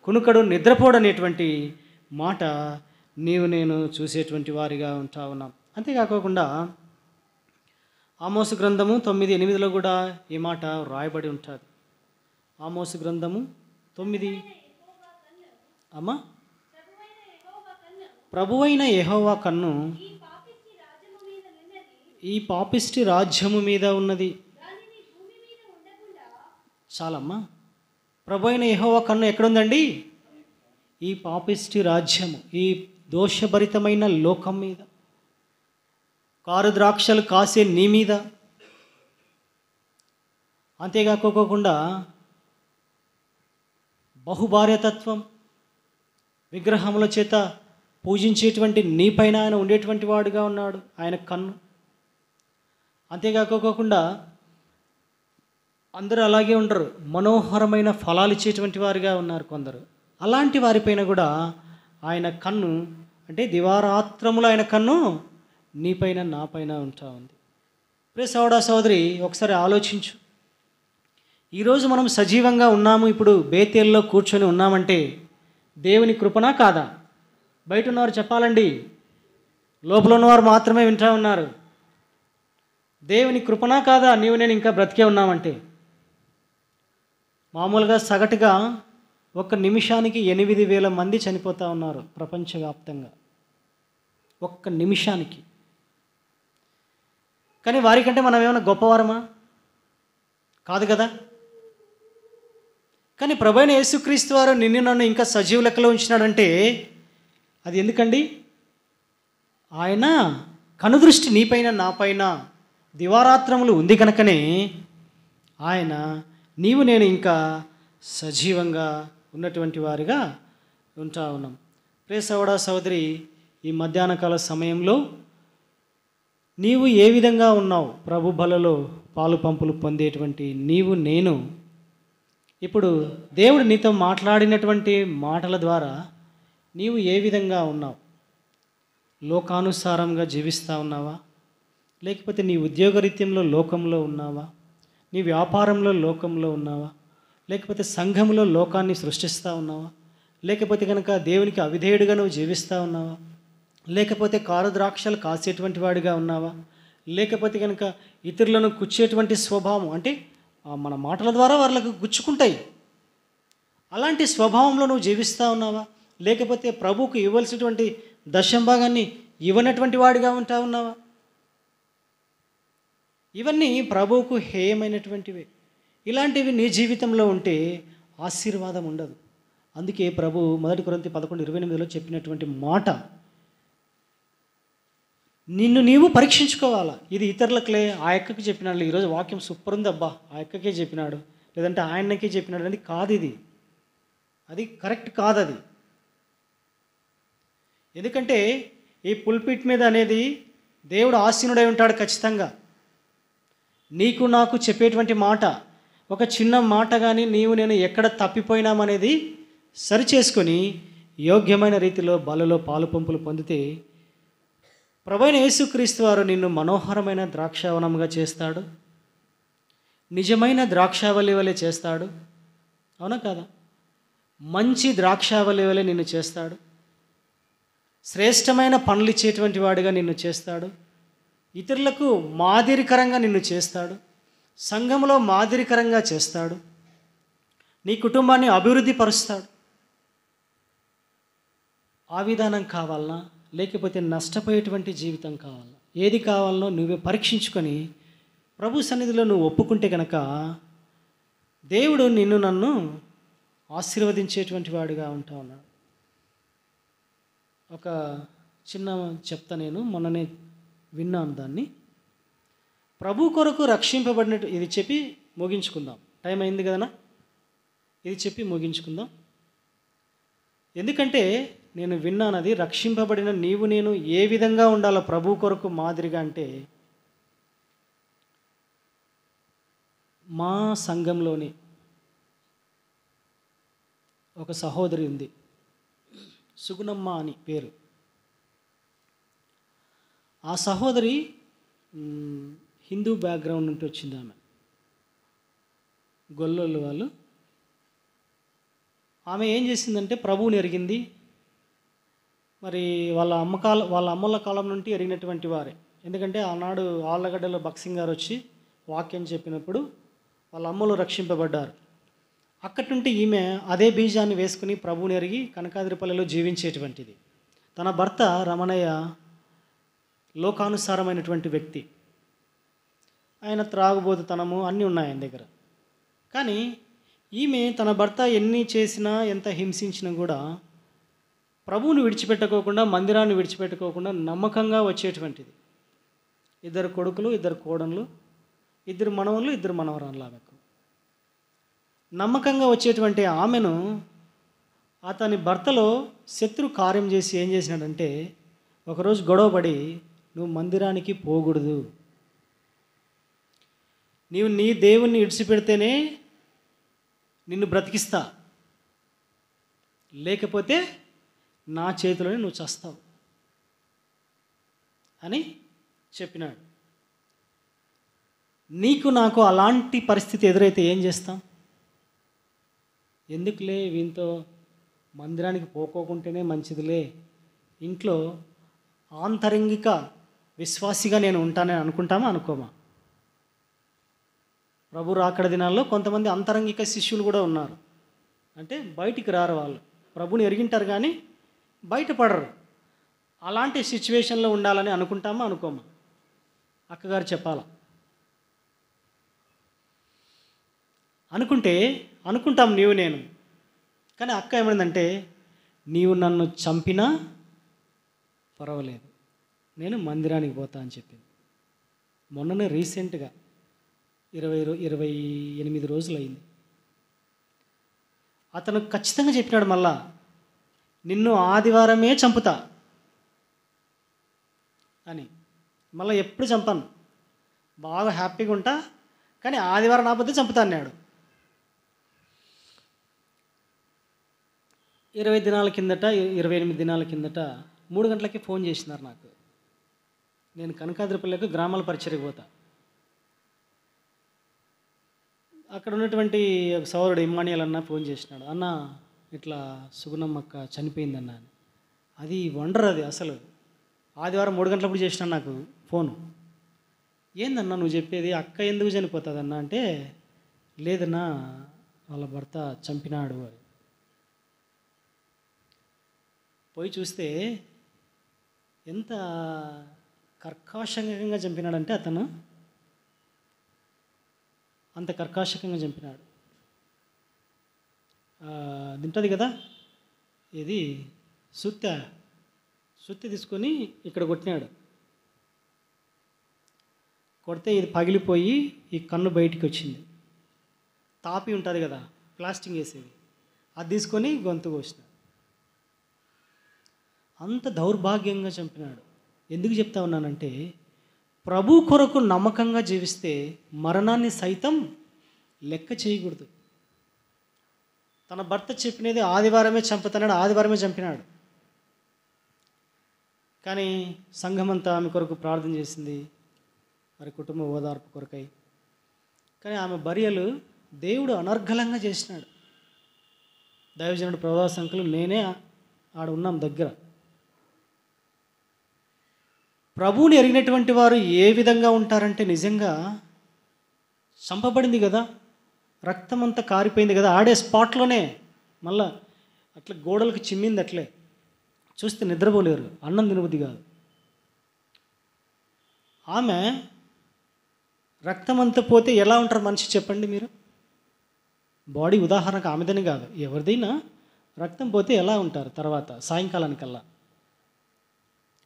కునుకడు నిద్రపోడనేటువంటి మాట నీవు నేను చూసేటువంటి వారిగా ఉంటా ఉన్నాం. అంతేకాకుండా ఆమోసు గ్రంథము 9:8 కూడా ఈ మాట రాయబడి ఉంటుంది. ఆమోసు గ్రంథము 9 అమ్మా, ప్రభువైన యెహోవా కన్ను ఈ పాపిష్టి రాజ్యము మీద ఉన్నది. చాలమ్మా. ప్రభువైన యెహోవా కన్ను ఎక్కడుందండి? ఈ పాపిష్టి రాజ్యము, ఈ దోషభరితమైన లోకం మీద, కారు ద్రాక్షలు కాసే నీ మీద. అంతేకాకోకుండా బహుభార్యతత్వం, విగ్రహముల చేత పూజించేటువంటి నీ పైన ఆయన ఉండేటువంటి వాడుగా ఉన్నాడు ఆయన కన్ను. అంతేకాకోకుండా అందరూ అలాగే ఉండరు, మనోహరమైన ఫలాలు ఇచ్చేటువంటి వారిగా ఉన్నారు కొందరు. అలాంటి వారిపైన కూడా ఆయన కన్ను, అంటే దివారాత్రములు ఆయన కన్ను నీపైన నాపైన ఉంటా ఉంది. ప్రియ సోదరా సోదరి, ఒకసారి ఆలోచించు. ఈరోజు మనం సజీవంగా ఉన్నాము, ఇప్పుడు బేతేల్లో కూర్చొని ఉన్నామంటే దేవుని కృపనా కాదా? బయట ఉన్నవారు చెప్పాలండి, లోపల ఉన్నవారు మాత్రమే వింటూ ఉన్నారు. దేవుని కృపనా కాదా నీవు నేను ఇంకా బ్రతికే ఉన్నామంటే? మామూలుగా సగటుగా ఒక్క నిమిషానికి 8,000 మంది చనిపోతూ ఉన్నారు ప్రపంచవ్యాప్తంగా, ఒక్క నిమిషానికి. కానీ వారికంటే మనం ఏమైనా గొప్పవారమా? కాదు కదా. కానీ ప్రభువైన యేసుక్రీస్తు వారు నిన్ను నన్ను ఇంకా సజీవ లెక్కలో ఉంచినాడంటే అది ఎందుకండి? ఆయన కనుదృష్టి నీపైన నాపైన దివారాత్రములు ఉంది కనుకనే ఆయన నీవు నేను ఇంకా సజీవంగా ఉన్నటువంటి వారిగా ఉంటా ఉన్నాం. ప్రియ సోదరా సోదరి, ఈ మధ్యాహ్న కాల సమయంలో నీవు ఏ విధంగా ఉన్నావు? ప్రభు బలలో పాలు పంపులు పొందేటువంటి నీవు నేను ఇప్పుడు దేవుడు నీతో మాట్లాడినటువంటి మాటల ద్వారా నీవు ఏ విధంగా ఉన్నావు? లోకానుసారంగా జీవిస్తూ ఉన్నావా? లేకపోతే నీ ఉద్యోగరీత్యంలో లోకంలో ఉన్నావా? నీ వ్యాపారంలో లోకంలో ఉన్నావా? లేకపోతే సంఘంలో లోకాన్ని సృష్టిస్తూ ఉన్నావా? లేకపోతే కనుక దేవునికి అవిధేయుడిగా నువ్వు జీవిస్తూ ఉన్నావా? లేకపోతే కారు ద్రాక్షలు కాసేటువంటి వాడిగా ఉన్నావా? లేకపోతే కనుక ఇతరులను గుచ్చేటువంటి స్వభావం, అంటే మన మాటల ద్వారా వాళ్ళకు గుచ్చుకుంటాయి, అలాంటి స్వభావంలో నువ్వు జీవిస్తూ ఉన్నావా? లేకపోతే ప్రభువుకు ఇవ్వాల్సినటువంటి దశంభాగాన్ని ఇవ్వనటువంటి వాడిగా ఉంటా ఉన్నావా? ఇవన్నీ ప్రభువుకు హేయమైనటువంటివి. ఇలాంటివి నీ జీవితంలో ఉంటే ఆశీర్వాదం ఉండదు. అందుకే ప్రభు 1 కొరింథీ 11:28లో చెప్పినటువంటి మాట, నిన్ను నీవు పరీక్షించుకోవాలా. ఇది ఇతరులకులే, ఆ ఎక్కకి చెప్పినాడు, ఈరోజు వాక్యం సూపర్ ఉంది అబ్బా, ఆ ఎక్కకే చెప్పినాడు, లేదంటే ఆయనకే చెప్పినాడు అనేది కాదు. అది కరెక్ట్ కాదు. అది ఎందుకంటే ఈ పుల్పిట్ మీద అనేది దేవుడు ఆసీనుడై ఉంటాడు ఖచ్చితంగా. నీకు నాకు చెప్పేటువంటి మాట, ఒక చిన్న మాట కానీ నీవు నేను ఎక్కడ తప్పిపోయినామనేది సరిచేసుకొని యోగ్యమైన రీతిలో బలలో పాలు పంపులు పొందితే ప్రభువైన యేసుక్రీస్తు వారు నిన్ను మనోహరమైన ద్రాక్షావనంగా చేస్తాడు, నిజమైన ద్రాక్షావళి వలె చేస్తాడు. అవునా కాదా? మంచి ద్రాక్షావళి వలె నిన్ను చేస్తాడు, శ్రేష్టమైన పనులు ఇచ్చేటువంటి వాడిగా నిన్ను చేస్తాడు, ఇతరులకు మాదిరికరంగా నిన్ను చేస్తాడు, సంఘంలో మాదిరికరంగా చేస్తాడు, నీ కుటుంబాన్ని అభివృద్ధి పరుస్తాడు. ఆ విధానం కావాలనా, లేకపోతే నష్టపోయేటువంటి జీవితం కావాలా? ఏది కావాలనో నువ్వే పరీక్షించుకొని ప్రభు సన్నిధిలో నువ్వు ఒప్పుకుంటే కనుక దేవుడు నిన్ను నన్ను ఆశీర్వదించేటువంటి వాడిగా ఉంటా ఉన్నాడు. ఒక చిన్న చెప్తా, నేను మొన్ననే విన్నాను దాన్ని. ప్రభు కొరకు రక్షింపబడినట్టు ఇది చెప్పి ముగించుకుందాం, టైం అయింది కదనా, ఇది చెప్పి ముగించుకుందాం. ఎందుకంటే నేను విన్నానది, రక్షింపబడిన నీవు నేను ఏ విధంగా ఉండాలో ప్రభు కొరకు మాదిరిగా అంటే, మా సంఘంలోని ఒక సహోదరి ఉంది, సుగుణమ్మ అని పేరు. ఆ సహోదరి హిందూ బ్యాక్గ్రౌండ్ నుండి వచ్చింది. ఆమె గొల్లోళ్ళు వాళ్ళు. ఆమె ఏం చేసిందంటే ప్రభువుని ఎరిగింది. మరి వాళ్ళ అమ్మల కాలం నుండి ఎరిగినటువంటి వారే. ఎందుకంటే ఆనాడు ఆళ్ళగడ్డలో బక్సింగ్ గారు వచ్చి వాక్యం చెప్పినప్పుడు వాళ్ళ అమ్మలు రక్షింపబడ్డారు. అక్కడి నుండి ఈమె అదే బీజాన్ని వేసుకుని ప్రభువుని ఎరిగి కనకాద్రిపల్లిలో జీవించేటువంటిది. తన భర్త రమణయ్య లోకానుసారమైనటువంటి వ్యక్తి, ఆయన త్రాగుబోతుతనము అన్నీ ఉన్నాయి ఆయన దగ్గర. కానీ ఈమె తన భర్త ఎన్ని చేసినా, ఎంత హింసించినా కూడా ప్రభువుని విడిచిపెట్టుకోకుండా, మందిరాన్ని విడిచిపెట్టుకోకుండా నమ్మకంగా వచ్చేటువంటిది. 2 కొడుకులు, 2 కోడళ్ళు, 2 మనవళ్ళు, 2 మనవరాళ్ళు. ఆమెకు నమ్మకంగా వచ్చేటువంటి ఆమెను అతని భర్తలో శత్రు కార్యం చేసి ఏం చేసినాడంటే, ఒకరోజు గొడవపడి, నువ్వు మందిరానికి పోకూడదు, నీవు నీ దేవుణ్ణి విడిచిపెడితేనే నిన్ను బ్రతికిస్తా, లేకపోతే నా చేతిలోనే నువ్వు చస్తావు అని చెప్పినాడు. నీకు నాకు అలాంటి పరిస్థితి ఎదురైతే ఏం చేస్తాం? ఎందుకులే వీంతో మందిరానికి పోకోకుంటేనే మంచిదిలే, ఇంట్లో ఆంతరంగిక విశ్వాసిగా నేను ఉంటానని అనుకుంటామా అనుకోమా? ప్రభు రాకడ దినాల్లో కొంతమంది అంతరంగిక శిష్యులు కూడా ఉన్నారు. అంటే బయటికి రారు, వాళ్ళు ప్రభుని ఎరిగింటారు కానీ బయటపడరు. అలాంటి సిచ్యువేషన్లో ఉండాలని అనుకుంటామా అనుకోమా? అక్కగారు చెప్పాలా. అనుకుంటాం నీవు నేను. కానీ అక్క ఏమైందంటే, నీవు నన్ను చంపినా పర్వాలేదు, నేను మందిరానికి పోతా అని చెప్పింది. మొన్ననే రీసెంట్గా 28 రోజులు అయింది. అతను ఖచ్చితంగా చెప్పినాడు, మళ్ళా నిన్ను ఆదివారమే చంపుతా అని. మళ్ళీ ఎప్పుడు చంపాను, బాగా హ్యాపీగా ఉంటా, కానీ ఆదివారం నాపొద్దు చంపుతా అన్నాడు. 28 దినాల కిందట 3 గంటలకి ఫోన్ చేసినారు నాకు. నేను కనకాద్రిపల్లెకు గ్రామాల పరిచయకు పోతా. అక్కడ ఉన్నటువంటి సోదరుడు ఇమ్మానియల్ అన్న ఫోన్ చేసినాడు, అన్న ఇట్లా సుగుణమ్మక్క చనిపోయిందన్న అని. అది వండర్, అది అసలు ఆదివారం 3 గంటలప్పుడు చేసినాడు నాకు ఫోను. ఏందన్నా నువ్వు చెప్పేది, అక్క ఎందుకు చనిపోతుందన్న అంటే, లేదన్నా వాళ్ళ భర్త చంపినాడు అని. పోయి చూస్తే ఎంత కర్కాశకంగా చంపినాడంటే, అతను అంత కర్కాశకంగా చంపినాడు. తింటుంది కదా ఇది సుత్తి తీసుకొని ఇక్కడ కొట్టినాడు. కొడితే ఇది పగిలిపోయి ఈ కన్ను బయటికి వచ్చింది. తాపి ఉంటుంది కదా ప్లాస్టింగ్ వేసేది, అది తీసుకొని గొంతు కోసినాడు. అంత దౌర్భాగ్యంగా చంపినాడు. ఎందుకు చెప్తా ఉన్నానంటే, ప్రభు కొరకు నమ్మకంగా జీవిస్తే మరణాన్ని సైతం లెక్క చేయకూడదు. తన భర్త చెప్పినది ఆదివారమే చంపుతున్నాడు, ఆదివారమే చంపినాడు. కానీ సంఘమంతా ఆమె కొరకు ప్రార్థన చేసింది, వారి కుటుంబ ఓదార్పు కొరకై. కానీ ఆమె బర్యలు దేవుడు అనర్గళంగా చేసినాడు. దైవజనుడు ప్రవాసంకులు నేనే ఆడ ఉన్నాం దగ్గర. ప్రభువుని ఎరిగినటువంటి వారు ఏ విధంగా ఉంటారంటే, నిజంగా చంపబడింది కదా, రక్తం అంతా కారిపోయింది కదా, ఆడే స్పాట్లోనే మళ్ళా అట్లా గోడలకు చిమ్మింది. అట్లే చూస్తే నిద్రపోలేరు, అన్నం తినబుద్ధి కాదు. ఆమె రక్తం అంతా పోతే ఎలా ఉంటారు మనిషి చెప్పండి మీరు? బాడీ ఉదాహరణకు ఆమెదని కాదు, ఎవరిదైనా రక్తం పోతే ఎలా ఉంటారు? తర్వాత సాయంకాలానికల్లా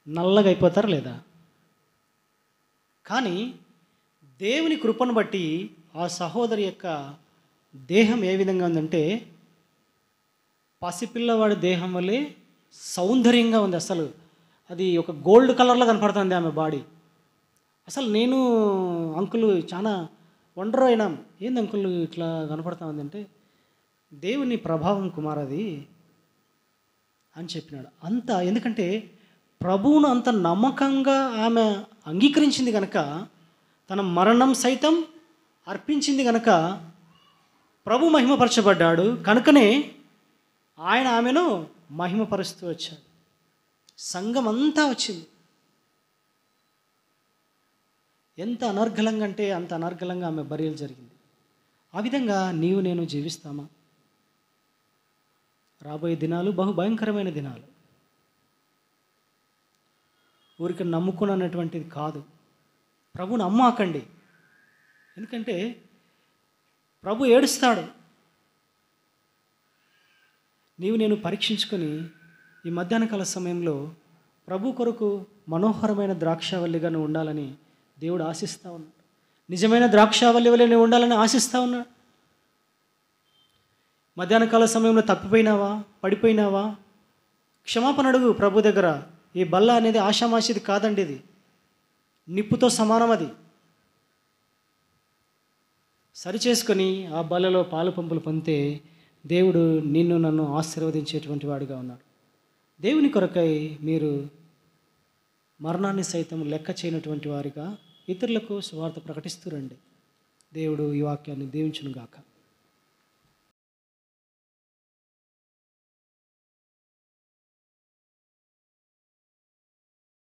నల్లగా అయిపోతారు లేదా? కానీ దేవుని కృపను బట్టి ఆ సహోదరి యొక్క దేహం ఏ విధంగా ఉందంటే, పసిపిల్లవాడి దేహం వల్లే సౌందర్యంగా ఉంది. అసలు అది ఒక గోల్డ్ కలర్లో కనపడుతుంది ఆమె బాడీ. అసలు నేను అంకులు చాలా వండర్ అయినాం, ఏంది అంకుల్ ఇట్లా కనపడతా ఉందంటే, దేవుని ప్రభావం కుమారది అని చెప్పినాడు. అంత ఎందుకంటే ప్రభువును అంత నమ్మకంగా ఆమె అంగీకరించింది కనుక, తన మరణం సైతం అర్పించింది కనుక ప్రభు మహిమపరచబడ్డాడు. కనుకనే ఆయన ఆమెను మహిమపరుస్తూ వచ్చాడు. సంఘం అంతా వచ్చింది. ఎంత అనర్గళంగా అంటే అంత అనర్గళంగా ఆమె బర్యలు జరిగింది. ఆ విధంగా నీవు నేను జీవిస్తామా? రాబోయే దినాలు బహు భయంకరమైన దినాలు. ఊరికి నమ్ముకున్నటువంటిది కాదు. ప్రభుని అమ్మాకండి. ఎందుకంటే ప్రభు ఏడుస్తాడు. నీవు నేను పరీక్షించుకొని ఈ మధ్యాహ్న కాల సమయంలో ప్రభు కొరకు మనోహరమైన ద్రాక్షావల్లిగా నువ్వు ఉండాలని దేవుడు ఆశిస్తూ ఉన్నాడు. నిజమైన ద్రాక్షావల్లి వల్లే నువ్వు ఉండాలని ఆశిస్తూ ఉన్నాడు. మధ్యాహ్న కాల సమయంలో తప్పిపోయినావా, పడిపోయినావా, క్షమాపణ అడుగు ప్రభు దగ్గర. ఈ బల్ల అనేది ఆషామాషిది కాదండి, ఇది నిప్పుతో సమానం. అది సరిచేసుకొని ఆ బల్లలో పాలు పంపులు పొందితే దేవుడు నిన్ను నన్ను ఆశీర్వదించేటువంటి వాడిగా ఉన్నాడు. దేవుని కొరకై మీరు మరణాన్ని సైతం లెక్క చేయనటువంటి వారిగా ఇతరులకు సువార్త ప్రకటిస్తూ రండి. దేవుడు ఈ వాక్యాన్ని దీవించును గాక.